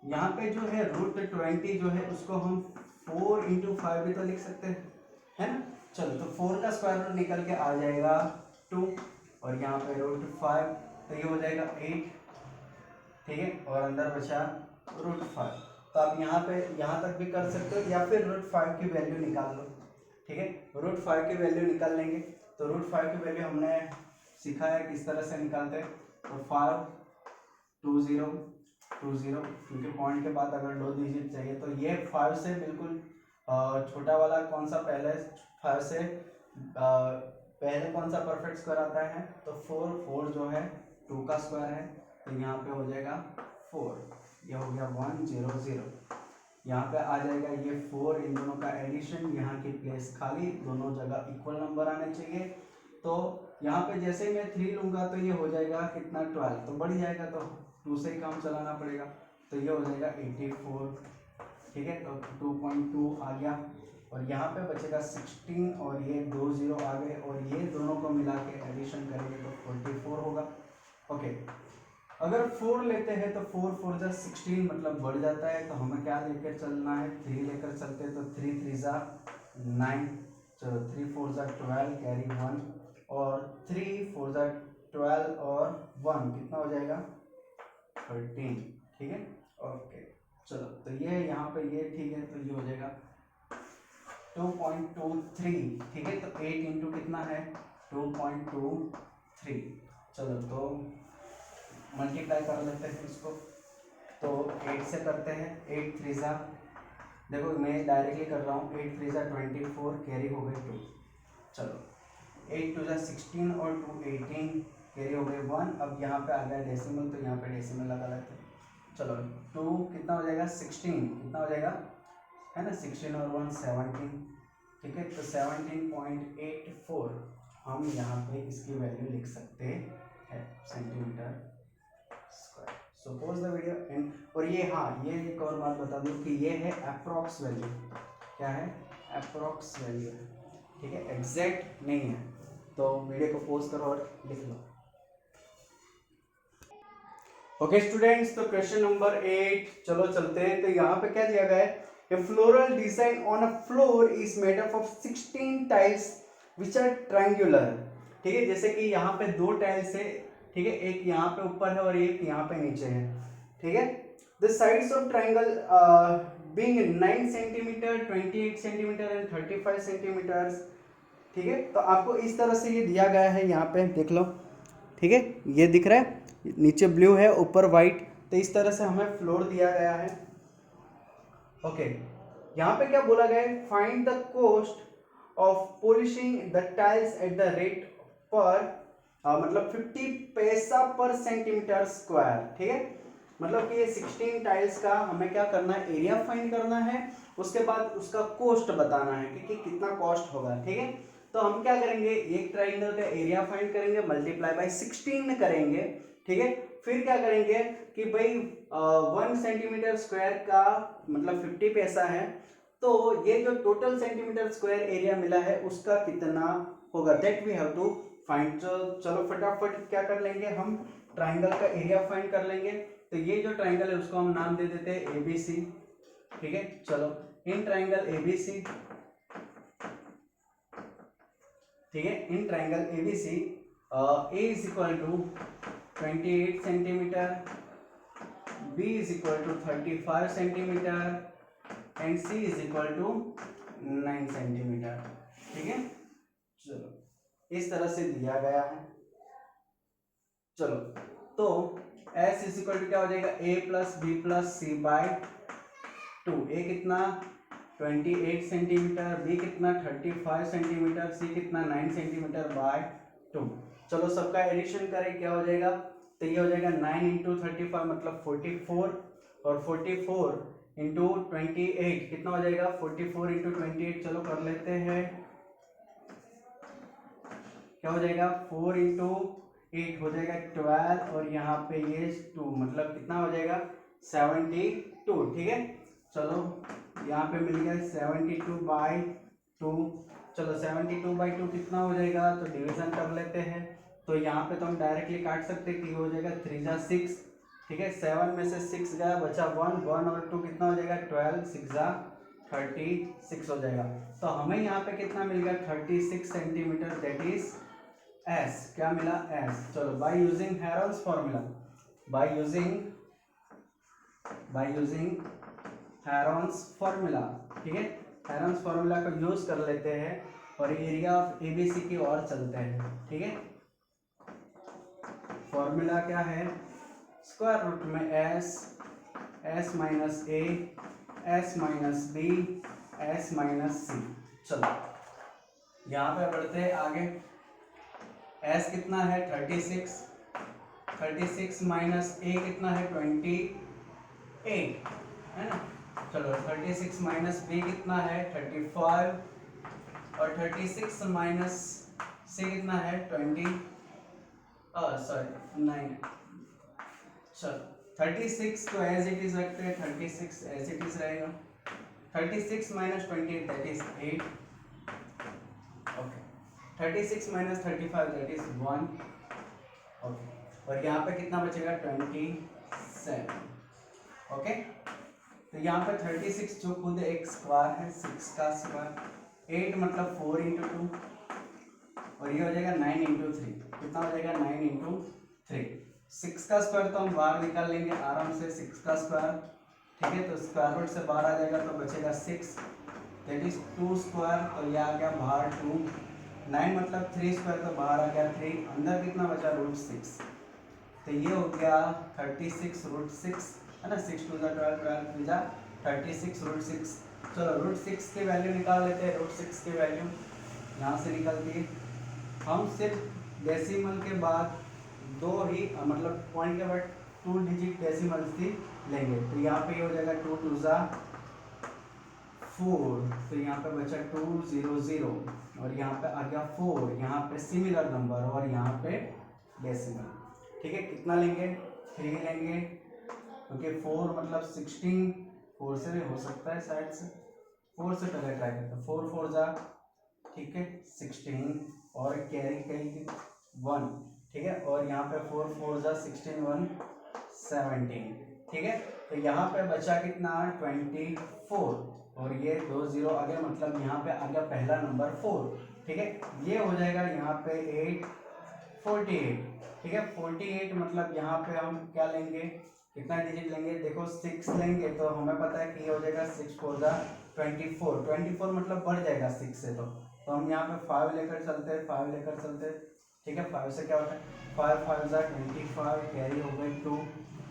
A: यहाँ पे जो है √20 जो है उसको हम 4 × 5 भी तो लिख सकते हैं, है ना। चलो तो 4 का स्क्वायर रूट निकल के आ जाएगा 2 और यहाँ पे √5, तो ये हो जाएगा 8, ठीक है, और अंदर बचा √5। तो आप यहाँ पे यहाँ तक भी कर सकते हो या फिर √5 की वैल्यू निकाल लो, ठीक है। √5 की वैल्यू निकाल लेंगे तो √5 की वैल्यू हमने सीखा है किस तरह से निकालते हैं, तो 5 2 0 2 0, क्योंकि पॉइंट के बाद अगर 2 डिजिट चाहिए तो ये 5 से बिल्कुल छोटा वाला कौन सा पहले 5 से पहले कौन सा परफेक्ट स्क्वायर आता है, तो 4 जो है 2 का स्क्वायर है, तो यहाँ पे हो जाएगा 4, ये हो गया 1 0 0, यहाँ पे आ जाएगा ये 4, इन दोनों का एडिशन, यहाँ की प्लेस खाली, दोनों जगह इक्वल नंबर आने चाहिए। तो यहाँ पे जैसे मैं 3 लूँगा तो ये हो जाएगा कितना 12, तो बढ़ जाएगा, तो 2 से ही काम चलाना पड़ेगा, तो ये हो जाएगा 84, ठीक है, तो 2.2 आ गया, और यहाँ पे बचेगा 16 और ये 2 0 आ गए, और ये दोनों को मिला के एडिशन करेंगे तो 44 होगा, ओके। अगर 4 लेते हैं तो 4 4 जा 16, मतलब बढ़ जाता है, तो हमें क्या लेकर चलना है 3 लेकर चलते हैं, तो 3 3 जा 9, चलो 3 4 जा 12 कैरी 1, और 3 4 जा 12 और 1 कितना हो जाएगा 13, ठीक है, ओके। चलो तो ये यहाँ पे ये ठीक है, तो ये हो जाएगा 2.23, ठीक है, तो 8 इंटू कितना है 2.23, चलो तो मल्टीप्लाई कर लेते हैं इसको, तो 8 से करते हैं, 8 3 जा, देखो मैं डायरेक्टली कर रहा हूँ, 8 3 जा 24 कैरी हो गए 2, चलो 8 2 जा 16 और 2 18 कैरी हो गए 1, अब यहाँ पे आ गया डेसिमल, तो यहाँ पे डेसिमल लगा लेते हैं, चलो 2 कितना हो जाएगा 16, कितना हो जाएगा है ना, 16 और 1 17, ठीक है, तो 17.84 हम यहाँ पे इसकी वैल्यू लिख सकते हैं centimetre square. Suppose the video and, और ये हाँ ये एक और बात बता दूँ कि ये है अप्रॉक्स वैल्यू, क्या है अप्रॉक्स वैल्यू, ठीक है, एग्जैक्ट नहीं है, तो वीडियो को पॉज करो और लिख लो। ओके स्टूडेंट्स, तो क्वेश्चन नंबर 8 चलो चलते हैं। तो यहाँ पे क्या दिया गया है, A floral design on a floor is made up of 16 tiles which are triangular, ठीक है, जैसे कि यहाँ पे 2 टाइल्स है, ठीक है, एक यहाँ पे ऊपर है और एक यहाँ पे नीचे है, ठीक है। The sides of triangle being 9 centimeter, 28 centimeter and 35 centimeters, ठीक है, तो आपको इस तरह से ये दिया गया है, यहाँ पे देख लो, ठीक है, ये दिख रहा है, नीचे ब्लू है ऊपर वाइट, तो इस तरह से हमें फ्लोर दिया गया है। ओके, यहाँ पे क्या बोला गया है, find the cost of polishing the tiles at the rate पर मतलब 50 पैसा पर सेंटीमीटर स्क्वायर। ठीक है, मतलब कि ये 16 टाइल्स का हमें क्या करना है, एरिया फाइंड करना है, उसके बाद उसका कॉस्ट बताना है कि कितना कॉस्ट होगा। ठीक है, तो हम क्या करेंगे, एक ट्राइंगल का एरिया फाइंड करेंगे, मल्टीप्लाई बाय 16 करेंगे। ठीक है, फिर क्या करेंगे कि भाई 1 सेंटीमीटर स्क्वायर का मतलब 50 पैसा है, तो ये जो टोटल सेंटीमीटर स्क्वायर एरिया मिला है उसका कितना होगा, that we have to find. चलो फटाफट क्या कर लेंगे, हम ट्राइंगल का एरिया फाइंड कर लेंगे। तो ये जो ट्राइंगल है उसको हम नाम दे देते हैं एबीसी। ठीक है, चलो इन ट्राइंगल एबीसी, ठीक है, in triangle ABC A is equal to 28 centimetre, B is equal to 35 centimetre and C is equal to 9 centimetre. ठीक है, चलो इस तरह से दिया गया है। चलो तो S इज इक्वल टू क्या हो जाएगा, a plus B plus C by 2। A कितना 28 सेंटीमीटर, बी कितना 35 सेंटीमीटर, सी कितना 9 सेंटीमीटर बाय 2। चलो सबका एडिशन करें, क्या हो जाएगा, तो ये हो जाएगा 9 इंटू 35 मतलब 44, और 44 इंटू 28 कितना हो जाएगा, 44 इंटू 28, चलो कर लेते हैं, क्या हो जाएगा 4 इंटू 8 हो जाएगा 12, और यहाँ पे ये 2 मतलब कितना हो जाएगा 72। ठीक है, चलो यहाँ पे मिल गया 72 बाई 2। चलो 72 बाई 2 कितना हो जाएगा, तो डिवीजन कर लेते हैं। तो यहाँ पे तो हम डायरेक्टली काट सकते हैं कि हो जाएगा 3 जा 6। ठीक है, 7 में से 6 गया, बचा 1, 1 और 2 कितना हो जाएगा 12, 6 जा 36 हो जाएगा। तो हमें यहाँ पे कितना मिल गया 36 सेंटीमीटर, दैट इज S। क्या मिला S। चलो by using Heron's formula, by using Heron's formula, ठीक है, हेरोन्स फॉर्मूला को यूज कर लेते हैं और एरिया ऑफ एबीसी की ओर चलते हैं। ठीक है, फॉर्मूला क्या है, स्क्वायर रूट में S minus A, S minus B, S minus C. चलो यहाँ पे बढ़ते हैं आगे, S कितना है 36, 36 माइनस ए कितना है 28 है ना। चलो 36 माइनस बी कितना है 35, और 36 माइनस सी कितना है 9। चलो 36 तो एज इट इज रखते हैं, 36 एज इट इज रहेगा, 36 minus 28 that is 8। Okay, 36 minus 35 that is 1। Okay, और यहाँ पे कितना बचेगा 27। ओके, तो यहाँ पे 36 जो खुद एक स्क्वायर है, 6 का स्क्वायर, 8 मतलब 4 इंटू 2, और ये हो जाएगा 9 इंटू 3, कितना हो जाएगा 9 इंटू 3। 6 का स्क्वायर तो हम बाहर निकाल लेंगे आराम से, 6 का स्क्वायर। ठीक है, तो स्क्वायर रूट से बाहर आ जाएगा तो बचेगा 6, दैट इज 2 स्क्वायर, तो ये आ गया बाहर 2। 9 मतलब 3 स्क्वायर, तो बाहर आ गया 3, अंदर कितना बचा रूट 6, तो ये हो गया 36 रूट 6 है ना, 6 टू 12, 12 टू 36 रूट 6। चलो रूट 6 की वैल्यू निकाल लेते हैं, रूट 6 की वैल्यू यहाँ से निकलती है, हम सिर्फ डेसिमल के बाद दो ही मतलब पॉइंट के बाद 2 डिजिट डेसिमल्स ही लेंगे। तो यहाँ पे ये हो जाएगा 2 टू 4, तो यहाँ पे बचा 2 0 0, और यहाँ पे आ गया 4, यहाँ पे सिमिलर नंबर और यहाँ पे डेसिमल। ठीक है, कितना लेंगे 3 लेंगे, क्योंकि 4 मतलब 16, 4 से भी हो सकता है शायद से, 4 से पहले ट्राई करते हैं, 4 4 जा, ठीक है 16, और कैरी कहीं 1, ठीक है, और यहाँ पे 4 4 जा 16, 1 17। ठीक है, तो यहाँ पे बचा कितना 24, और ये 2 0 आ गया, मतलब यहाँ पे आ गया पहला नंबर 4। ठीक है, ये हो जाएगा यहाँ पे 8 48। ठीक है, 48 मतलब यहाँ पे हम क्या लेंगे, कितना डिजिट लेंगे, देखो 6 लेंगे, तो हमें पता है कि ये हो जाएगा 6 4 जा 24, 24 मतलब बढ़ जाएगा 6 से, तो तो हम यहाँ पे 5 लेकर चलते हैं, 5 लेकर चलते हैं, ठीक है। 5 से क्या होता है, 5 5 जा 25, कैरी हो गए 2,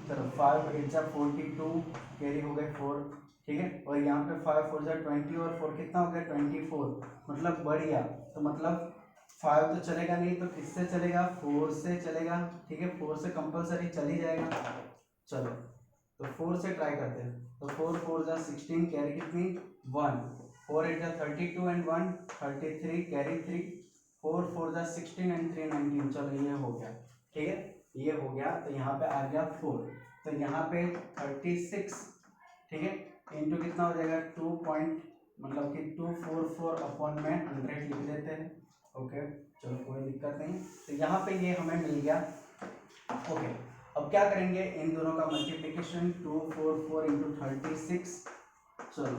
A: चलो 5 8 जा 42, कैरी हो गए 4, ठीक है। और यहाँ पे 5 4 जा 20 और 4 कितना हो गया 24, मतलब बढ़िया। तो मतलब 5 तो चलेगा नहीं, तो किससे चलेगा, 4 से चलेगा, ठीक है। 4 से कंपलसरी चल ही जाएगा। चलो तो 4 से ट्राई करते हैं, तो 4 4 जा 16, कैरी कितनी 1, 4 8 जा 32 एंड 1 33, कैरी 3, 4 4 जा 16 एंड 3 19। चलो ये हो गया, ठीक है, ये हो गया। तो यहाँ पे आ गया 4, तो यहाँ पे 36, ठीक है, इंटू कितना हो जाएगा 2 पॉइंट, मतलब कि 244 अपॉन में 100 लिख देते हैं। ओके चलो कोई दिक्कत नहीं। तो यहाँ पे ये हमें मिल गया। ओके अब क्या करेंगे, इन दोनों का मल्टीप्लिकेशन 244 इंटू 36, चलो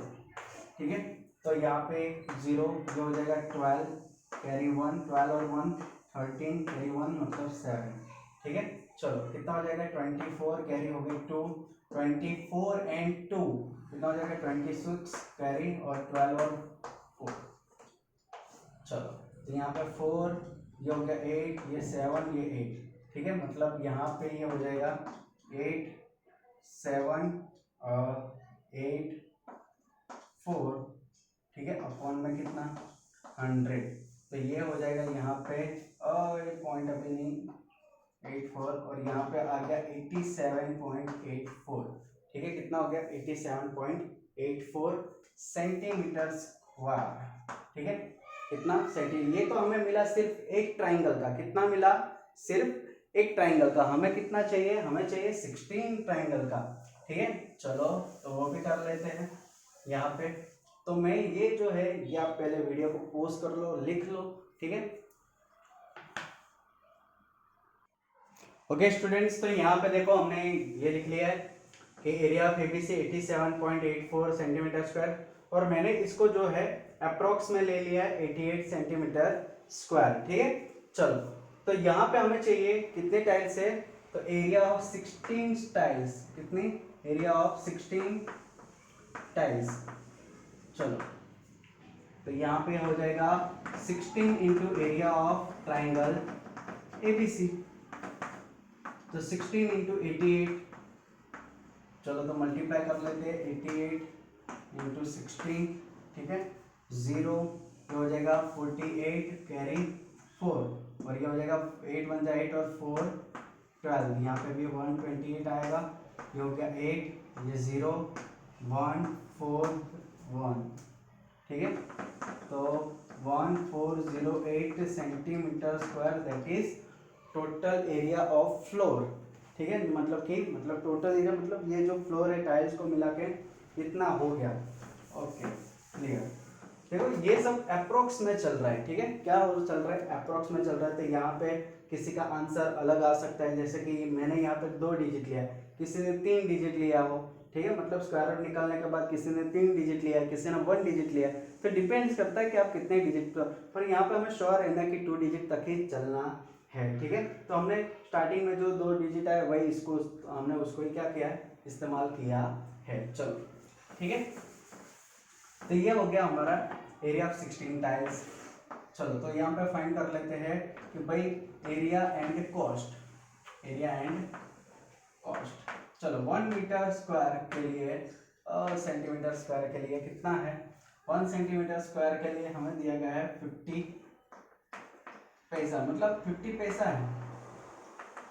A: ठीक है। तो यहाँ पे 0 जो हो जाएगा 12, कैरी 1, 12 और 1 13, कैरी 1 मतलब 7, ठीक है। चलो कितना हो जाएगा 24, कैरी हो गई 2, 24 एंड 2 कितना हो जाएगा 26, कैरी और 12 और 4। चलो तो यहाँ पे 4, ये हो गया 8, ये 7, ये 8, ठीक है। मतलब यहाँ पे ये हो जाएगा 8 7 8 4, ठीक है, अपॉन में कितना 100। तो ये हो जाएगा यहाँ पे पॉइंट अभी नहीं 84, और यहाँ पे आ गया 87.84, ठीक है। कितना हो गया 87.84 सेंटीमीटर स्क्वायर, ठीक है। कितना सेंटीमीटर, ये तो हमें मिला सिर्फ एक ट्राइंगल का, कितना मिला सिर्फ एक ट्राइंगल का। हमें कितना चाहिए, हमें चाहिए 16 ट्राइंगल का, ठीक है। चलो तो वो भी कर लेते हैं यहाँ पे। तो मैं ये जो है ये आप पहले वीडियो को पॉज कर लो, लिख लो, ठीक है। ओके स्टूडेंट्स, तो यहाँ पे देखो हमने ये लिख लिया है कि area of ABC 87.84 centimetre square, और मैंने इसको जो है अप्रोक्स में ले लिया है 88 सेंटीमीटर स्क्वायर, ठीक है। चलो तो यहाँ पे हमें चाहिए कितने टाइल्स है, तो एरिया ऑफ 16 टाइल्स, कितनी एरिया ऑफ 16 टाइल्स। चलो तो यहाँ पे हो जाएगा 16 into area of triangle ABC, तो 16 इंटू 88, चलो तो मल्टीप्लाई कर लेते हैं 88 इंटू 16, ठीक है। 0 ये हो जाएगा 48, कैरी 4, और ये हो जाएगा 8 1 जा 8 और 4 12, यहाँ पे भी 128 आएगा, ये हो गया 8, ये 0 1 4 1, ठीक है। तो 1408 centimetre square, that is total area of floor, ठीक है। मतलब कि मतलब टोटल एरिया मतलब ये जो फ्लोर है टाइल्स को मिला के इतना हो गया। Okay clear. देखो ये सब अप्रोक्स में चल रहा है, ठीक है। क्या चल रहा है, अप्रोक्स में चल रहा है। तो यहाँ पे किसी का आंसर अलग आ सकता है, जैसे कि मैंने यहाँ पे 2 डिजिट लिया है, किसी ने 3 डिजिट लिया हो, ठीक है। मतलब स्क्वायर रूट निकालने के बाद किसी ने 3 डिजिट लिया है, किसी ने 1 डिजिट लिया है, तो डिपेंड्स करता है कि आप कितने डिजिट पर यहाँ पे हमें श्योर है ना कि 2 डिजिट तक ही चलना है, ठीक है। तो हमने स्टार्टिंग में जो 2 डिजिट आए वही इसको हमने उसको ही क्या किया है, इस्तेमाल किया है। चलो ठीक है, तो ये हो गया हमारा एरिया ऑफ 16 टाइल्स। चलो तो यहाँ पे फाइंड कर लेते हैं कि भाई area and cost, area and cost. चलो 1 मीटर स्क्वायर के लिए सेंटीमीटर स्क्वायर के लिए कितना है, 1 सेंटीमीटर स्क्वायर के लिए हमें दिया गया है 50 पैसा, मतलब 50 पैसा है।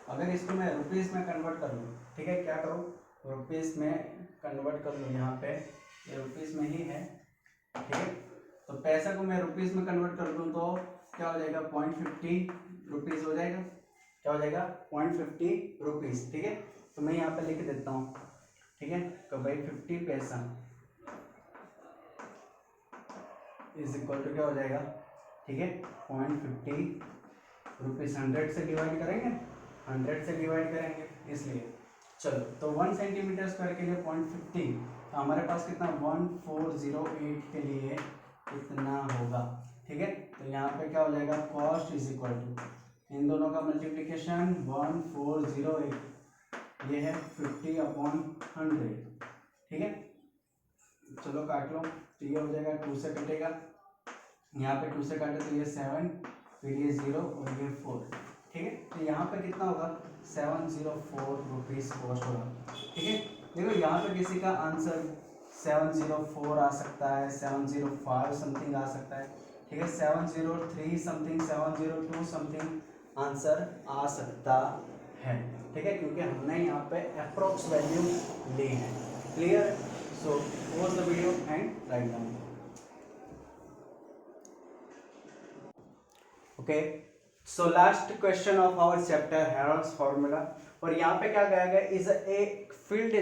A: अगर इसको मैं रुपीस में कन्वर्ट कर लूँ, ठीक है, क्या करूँ, रुपीस में कन्वर्ट कर लूँ, यहाँ पे ये रुपीस में ही है, ठीक है। तो पैसा को मैं रुपीस में कन्वर्ट कर दूँ तो क्या हो जाएगा 0.50 रुपीस हो जाएगा, क्या हो जाएगा 0.50 रुपीस, ठीक है। तो मैं यहाँ पे लिख देता हूँ, ठीक है, तो भाई 50 पैसा इज इक्वल टू क्या हो जाएगा, ठीक है, 0.50 रुपीस। 100 से डिवाइड करेंगे, 100 से डिवाइड करेंगे इसलिए। चलो तो 1 सेंटीमीटर स्क्वायर के लिए 0.50, तो हमारे पास कितना 1408 के लिए कितना होगा, ठीक है। तो यहाँ पे क्या हो जाएगा कॉस्ट इज इक्वल टू इन दोनों का मल्टीप्लिकेशन 1408, ये है 50/100, ठीक है। चलो काट लो, तो ये हो जाएगा 2 से कटेगा, यहाँ पे 2 से काटे तो ये 7, फिर ये 0 और ये 4, ठीक है। तो यहाँ पे कितना होगा 704 रुपीज़ कॉस्ट होगा, ठीक है। देखो यहाँ पे किसी का आंसर 704 आ सकता है, 705 समथिंग आ सकता है, ठीक है। 703 समथिंग, 702 समथिंग आंसर आ सकता है, ठीक है, क्योंकि हमने यहाँ पे अप्रोक्स वैल्यू ली है। Clear? So pause the video and write down. Okay, so last question of our chapter Heron's formula. और यहाँ पे क्या कहा गया, इज ए फील्ड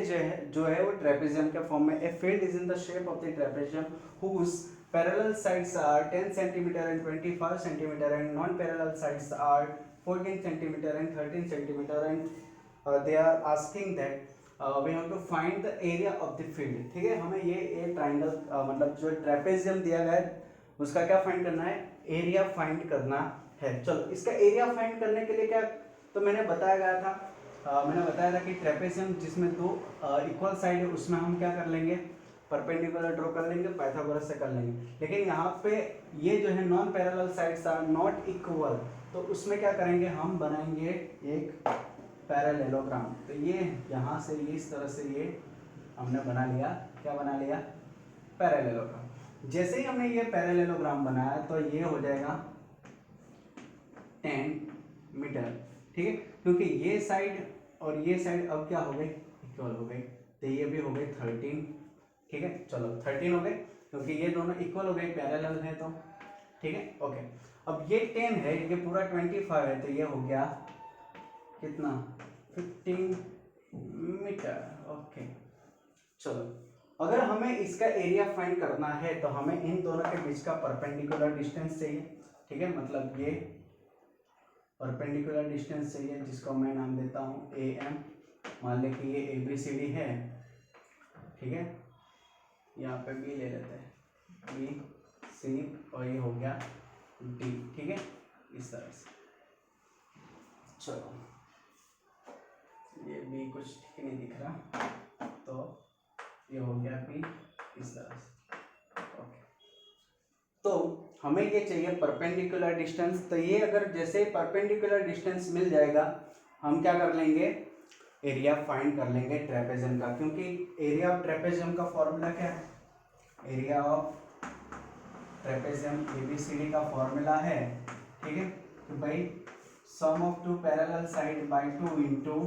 A: जो है वो ट्रेपेजियम के फॉर्म में। A field is in the shape of the trapezium whose parallel sides are 10 cm and 25 cm and non-parallel sides are 14 cm and 13 cm and they are asking that we have to find the area of the field, ठीक है। हमें ये triangle मतलब जो trapezium दिया गया है उसका क्या फाइंड करना है, एरिया फाइंड करना है। चलो इसका एरिया फाइंड करने के लिए क्या, तो मैंने बताया गया था, मैंने बताया था कि ट्रेपेजियम जिसमें दो इक्वल साइड है उसमें हम क्या कर लेंगे, परपेंडिकुलर ड्रॉ कर लेंगे, पाइथागोरस से कर लेंगे। लेकिन यहाँ पे ये जो है non parallel sides are not equal, तो उसमें क्या करेंगे, हम बनाएंगे एक पैरेललोग्राम। तो ये यहाँ से ये इस तरह से ये हमने बना लिया, क्या बना लिया, पैरेललोग्राम। जैसे ही हमने ये पैरेललोग्राम बनाया तो ये हो जाएगा 10 मीटर, ठीक है, क्योंकि ये साइड और ये साइड अब क्या हो गई, इक्वल हो गई। तो ये भी हो गई 13, ठीक है। चलो 13 हो गए क्योंकि ये दोनों इक्वल हो गए, पैरेलल है तो, ठीक है। ओके, अब ये 10 है, ये पूरा 25 है, तो ये हो गया कितना, 15 मीटर। ओके, चलो अगर हमें इसका एरिया फाइंड करना है तो हमें इन दोनों के बीच का परपेंडिकुलर डिस्टेंस चाहिए, ठीक है। मतलब ये परपेंडिकुलर डिस्टेंस चाहिए जिसको मैं नाम देता हूँ AM। मान लें कि ये ABCD है, ठीक है, यहाँ पे B ले लेते हैं, BC, और ये हो गया D, ठीक है, इस तरह से। चलो ये B कुछ ठीक नहीं दिख रहा, तो ये हो गया B इस तरह से। ओके, तो हमें ये चाहिए परपेंडिकुलर डिस्टेंस। तो ये अगर जैसे परपेंडिकुलर डिस्टेंस मिल जाएगा, हम क्या कर लेंगे, एरिया फाइंड कर लेंगे ट्रेपेजियम का, क्योंकि एरिया ऑफ ट्रेपेजियम का फॉर्मूला क्या है, एरिया ऑफ ट्रेपेजियम ABCD का फॉर्मूला है, ठीक है, तो भाई sum of two parallel side by 2 into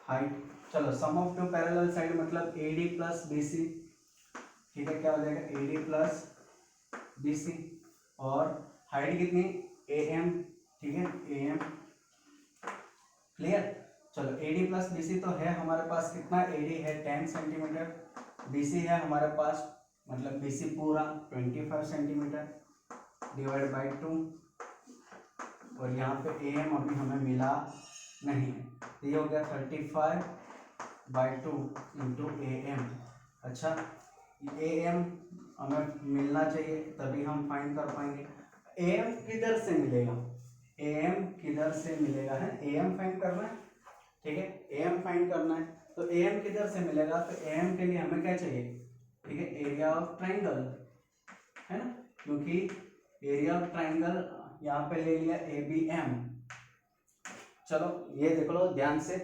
A: height. चलो sum of two parallel side मतलब AD प्लस BC, ठीक है, क्या हो जाएगा AD प्लस BC, और हाइट कितनी AM, ठीक है, AM। क्लियर? चलो AD प्लस BC तो है हमारे पास, कितना AD है 10 सेंटीमीटर, BC है हमारे पास, मतलब BC पूरा 25 सेंटीमीटर डिवाइड बाई 2, और यहाँ पे AM अभी हमें मिला नहीं है, तो ये हो गया 35/2 इंटू AM। अच्छा, AM हमें मिलना चाहिए तभी हम फाइंड कर पाएंगे। AM किधर से मिलेगा, AM किधर से मिलेगा, है AM फाइंड करना है, ठीक है, AM फाइंड करना है, तो AM किधर से मिलेगा, तो AM के लिए हमें क्या चाहिए, ठीक है, एरिया ऑफ ट्राइंगल, है ना, क्योंकि एरिया ऑफ ट्राइंगल यहाँ पे ले लिया ABM। चलो ये देख लो ध्यान से,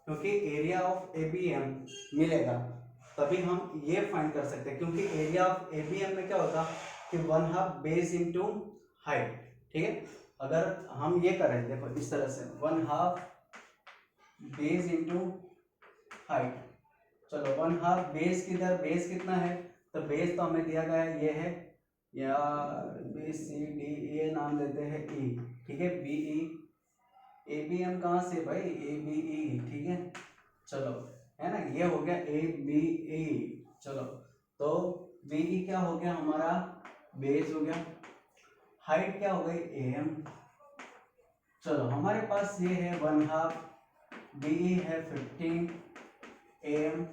A: क्योंकि एरिया ऑफ ABM मिलेगा तभी हम ये फाइंड कर सकते हैं, क्योंकि एरिया ऑफ ABM में क्या होता कि 1/2 बेस इंटू हाइट, ठीक है। अगर हम ये करें, देखो इस तरह से 1/2 बेस इंटू हाइट। चलो 1/2 बेस किधर, बेस कितना है, तो बेस तो हमें दिया गया है, ये है, या BCD ये नाम देते हैं E, ठीक है, BE। ABM कहाँ से भाई, ABE, ठीक है। चलो है ना, ये हो गया ABE। चलो तो BE क्या हो गया हमारा, बेस हो गया, हाइट क्या हो गई AM। चलो हमारे पास ये है 1/2, BE है 15 AM।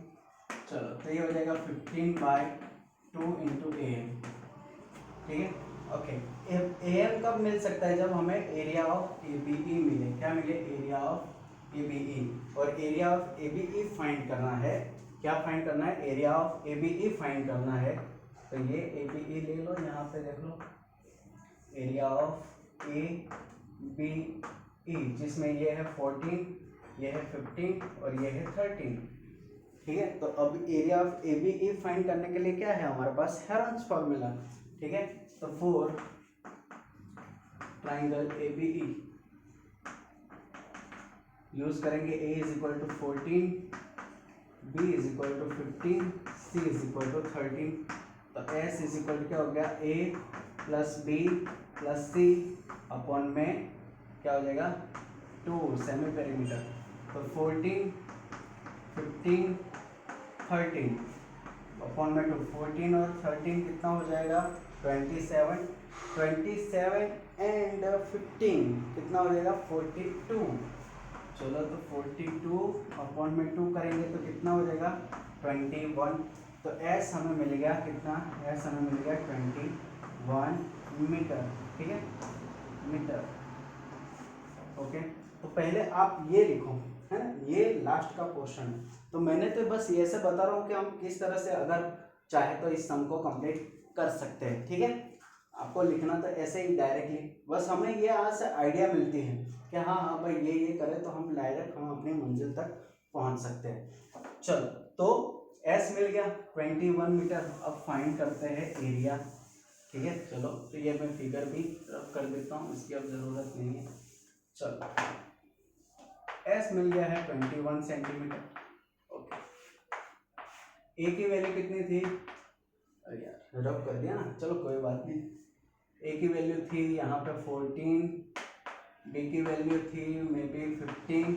A: चलो तो ये हो जाएगा 15/2 इंटू AM, ठीक है। ओके, AM कब मिल सकता है, जब हमें एरिया ऑफ ABE मिले, क्या मिले, एरिया ऑफ ABE। और एरिया ऑफ ABE फाइंड करना है, क्या फाइंड करना है, एरिया ऑफ ABE फाइंड करना है। तो ये ABE ले लो, यहाँ पे देख लो, area of A B E, जिसमें ये है 14, ये है 15 और ये है 13, ठीक है। तो अब area of A B E find करने के लिए क्या है हमारे पास, हेरोन्स फॉर्मूला, ठीक है। तो for triangle A B E use करेंगे, a is equal to 14, b is equal to 15, c is equal to 13। तो s इज इक्वल टू क्या हो गया, a plus b plus c upon में क्या हो जाएगा 2 सेमी पेरीमीटर। तो 14, 15, 13 अपॉन में 2, 14 और 13 कितना हो जाएगा 27, 27 एंड 15 कितना हो जाएगा 42। चलो तो 42 अपॉन में 2 करेंगे तो कितना हो जाएगा 21। तो s हमें मिल गया कितना, s हमें मिल गया 21 मीटर, ठीक है, मीटर। ओके, तो पहले आप ये लिखो, है ना, ये लास्ट का क्वेश्चन है। तो मैंने तो बस ये से बता रहा हूँ कि हम किस तरह से अगर चाहे तो इस सम को कंप्लीट कर सकते हैं, ठीक है। आपको लिखना तो ऐसे ही डायरेक्टली, बस हमें ये आज से आइडिया मिलती है कि हाँ हाँ भाई ये करें तो हम डायरेक्ट हम अपनी मंजिल तक पहुंच सकते हैं। चलो, तो S मिल गया 21 मीटर। अब फाइंड करते हैं एरिया, ठीक है। चलो, तो ये मैं फिगर भी रफ कर देता हूँ, इसकी अब ज़रूरत नहीं है। चलो, S मिल गया है 21 सेंटीमीटर। ओके, A की वैल्यू कितनी थी, अरे यार रफ कर दिया ना, चलो कोई बात नहीं। A की वैल्यू थी यहाँ पे 14, B की वैल्यू थी मे बी 15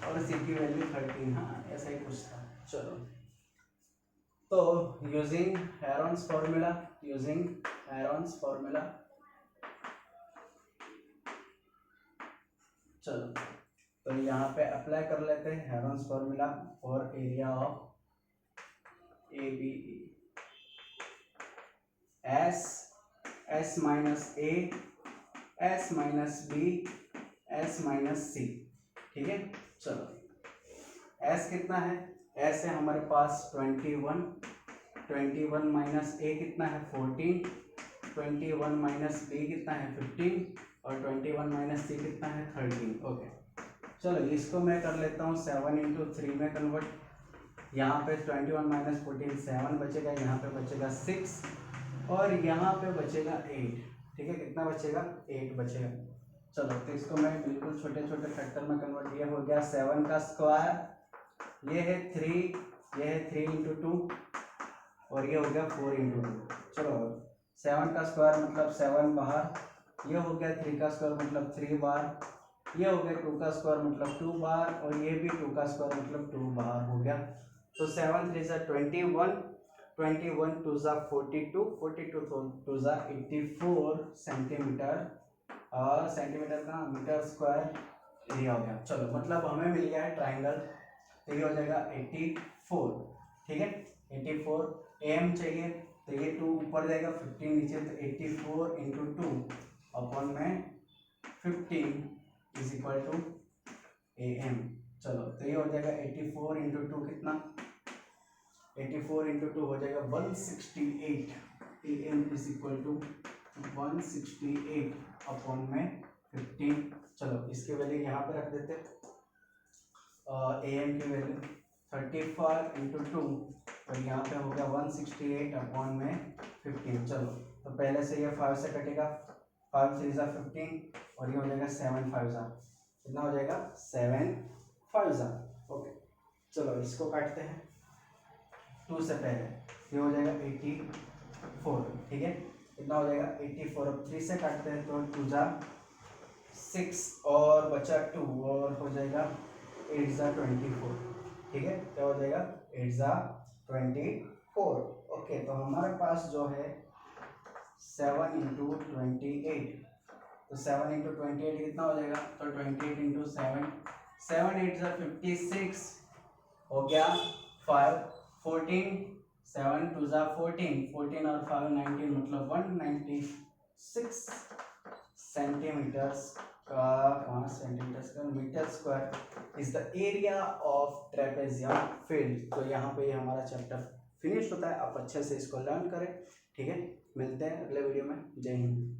A: और C की वैल्यू 13, हाँ ऐसा ही कुछ था। चलो, तो यूजिंग हेरोन्स फॉर्मूला, चलो तो यहाँ पे अप्लाई कर लेते हैं Heron's formula for area of A B E. S minus A, S minus B, S minus C, ठीक है। चलो, S कितना है, S है हमारे पास 21, 21 माइनस A कितना है 14, 21 माइनस B कितना है 15 और 21 माइनस C कितना है 13। ओके, चलो इसको मैं कर लेता हूँ 7 इंटू 3 में कन्वर्ट। यहाँ पे 21 माइनस 14 7 बचेगा, यहाँ पे बचेगा 6 और यहाँ पे बचेगा 8, ठीक है। कितना बचेगा 8 बचेगा। चलो, तो इसको मैं बिल्कुल छोटे छोटे फैक्टर में कन्वर्ट, ये हो गया 7 का स्क्वायर, ये है 3, ये है 3 इंटू 2 और ये हो गया 4 इंटू 2। चलो, 7 का स्क्वायर मतलब 7 बाहर, ये हो गया 3 का स्क्वायर मतलब 3 बार, ये हो गया 2 का स्क्वायर मतलब 2 बार और ये भी 2 का स्क्वायर मतलब 2 बार हो गया। तो 7 3 सा 21, 21 2 सा 42, 42 2 सा 84 सेंटीमीटर, और सेंटीमीटर का मीटर स्क्वायर एरिया हो गया। चलो, मतलब हमें मिल गया है ट्राइंगल, तो ये हो जाएगा 84, ठीक है। 84 एम चाहिए तो ये 2 ऊपर जाएगा 15 नीचे, तो 84 इंटू 2 अपॉन में 15 इज इक्वल टू AM। चलो, तो ये हो जाएगा 84 इंटू 2 कितना, 84 इंटू 2 हो जाएगा 168, AM is equal to 168 upon में 15। चलो, इसके वैल्यू यहाँ पे रख देते, AM की वैल्यू 35 इंटू 2 और यहाँ पे हो गया 168 अपॉन में 15। चलो, तो पहले से ये 5 से कटेगा, 5 3 सा 15 और ये हो जाएगा 7 5 सा, कितना हो जाएगा 7 5 सा। ओके, चलो इसको काटते हैं 2 से पहले, ये हो जाएगा 84, ठीक है। कितना हो जाएगा 84, अब 3 से काटते हैं तो 2 जा 6 और बचा 2 और हो जाएगा 8 जा 24, ठीक है। क्या हो जाएगा 8 जा 24। ओके, तो हमारे पास जो है 7 इंटू 28, तो 7 इंटू 28 कितना हो जाएगा, तो 28 इंटू 7, 7 8 जा 56 हो गया 5 14, 7 2 जा 14, 14 और 5 19 मतलब 196 सेंटीमीटर्स का, सेंटीमीटर्स का metre square is the area of trapezium field. तो यहाँ पे हमारा चैप्टर फिनिश होता है। आप अच्छे से इसको लर्न करें, ठीक है। मिलते हैं अगले वीडियो में। जय हिंद।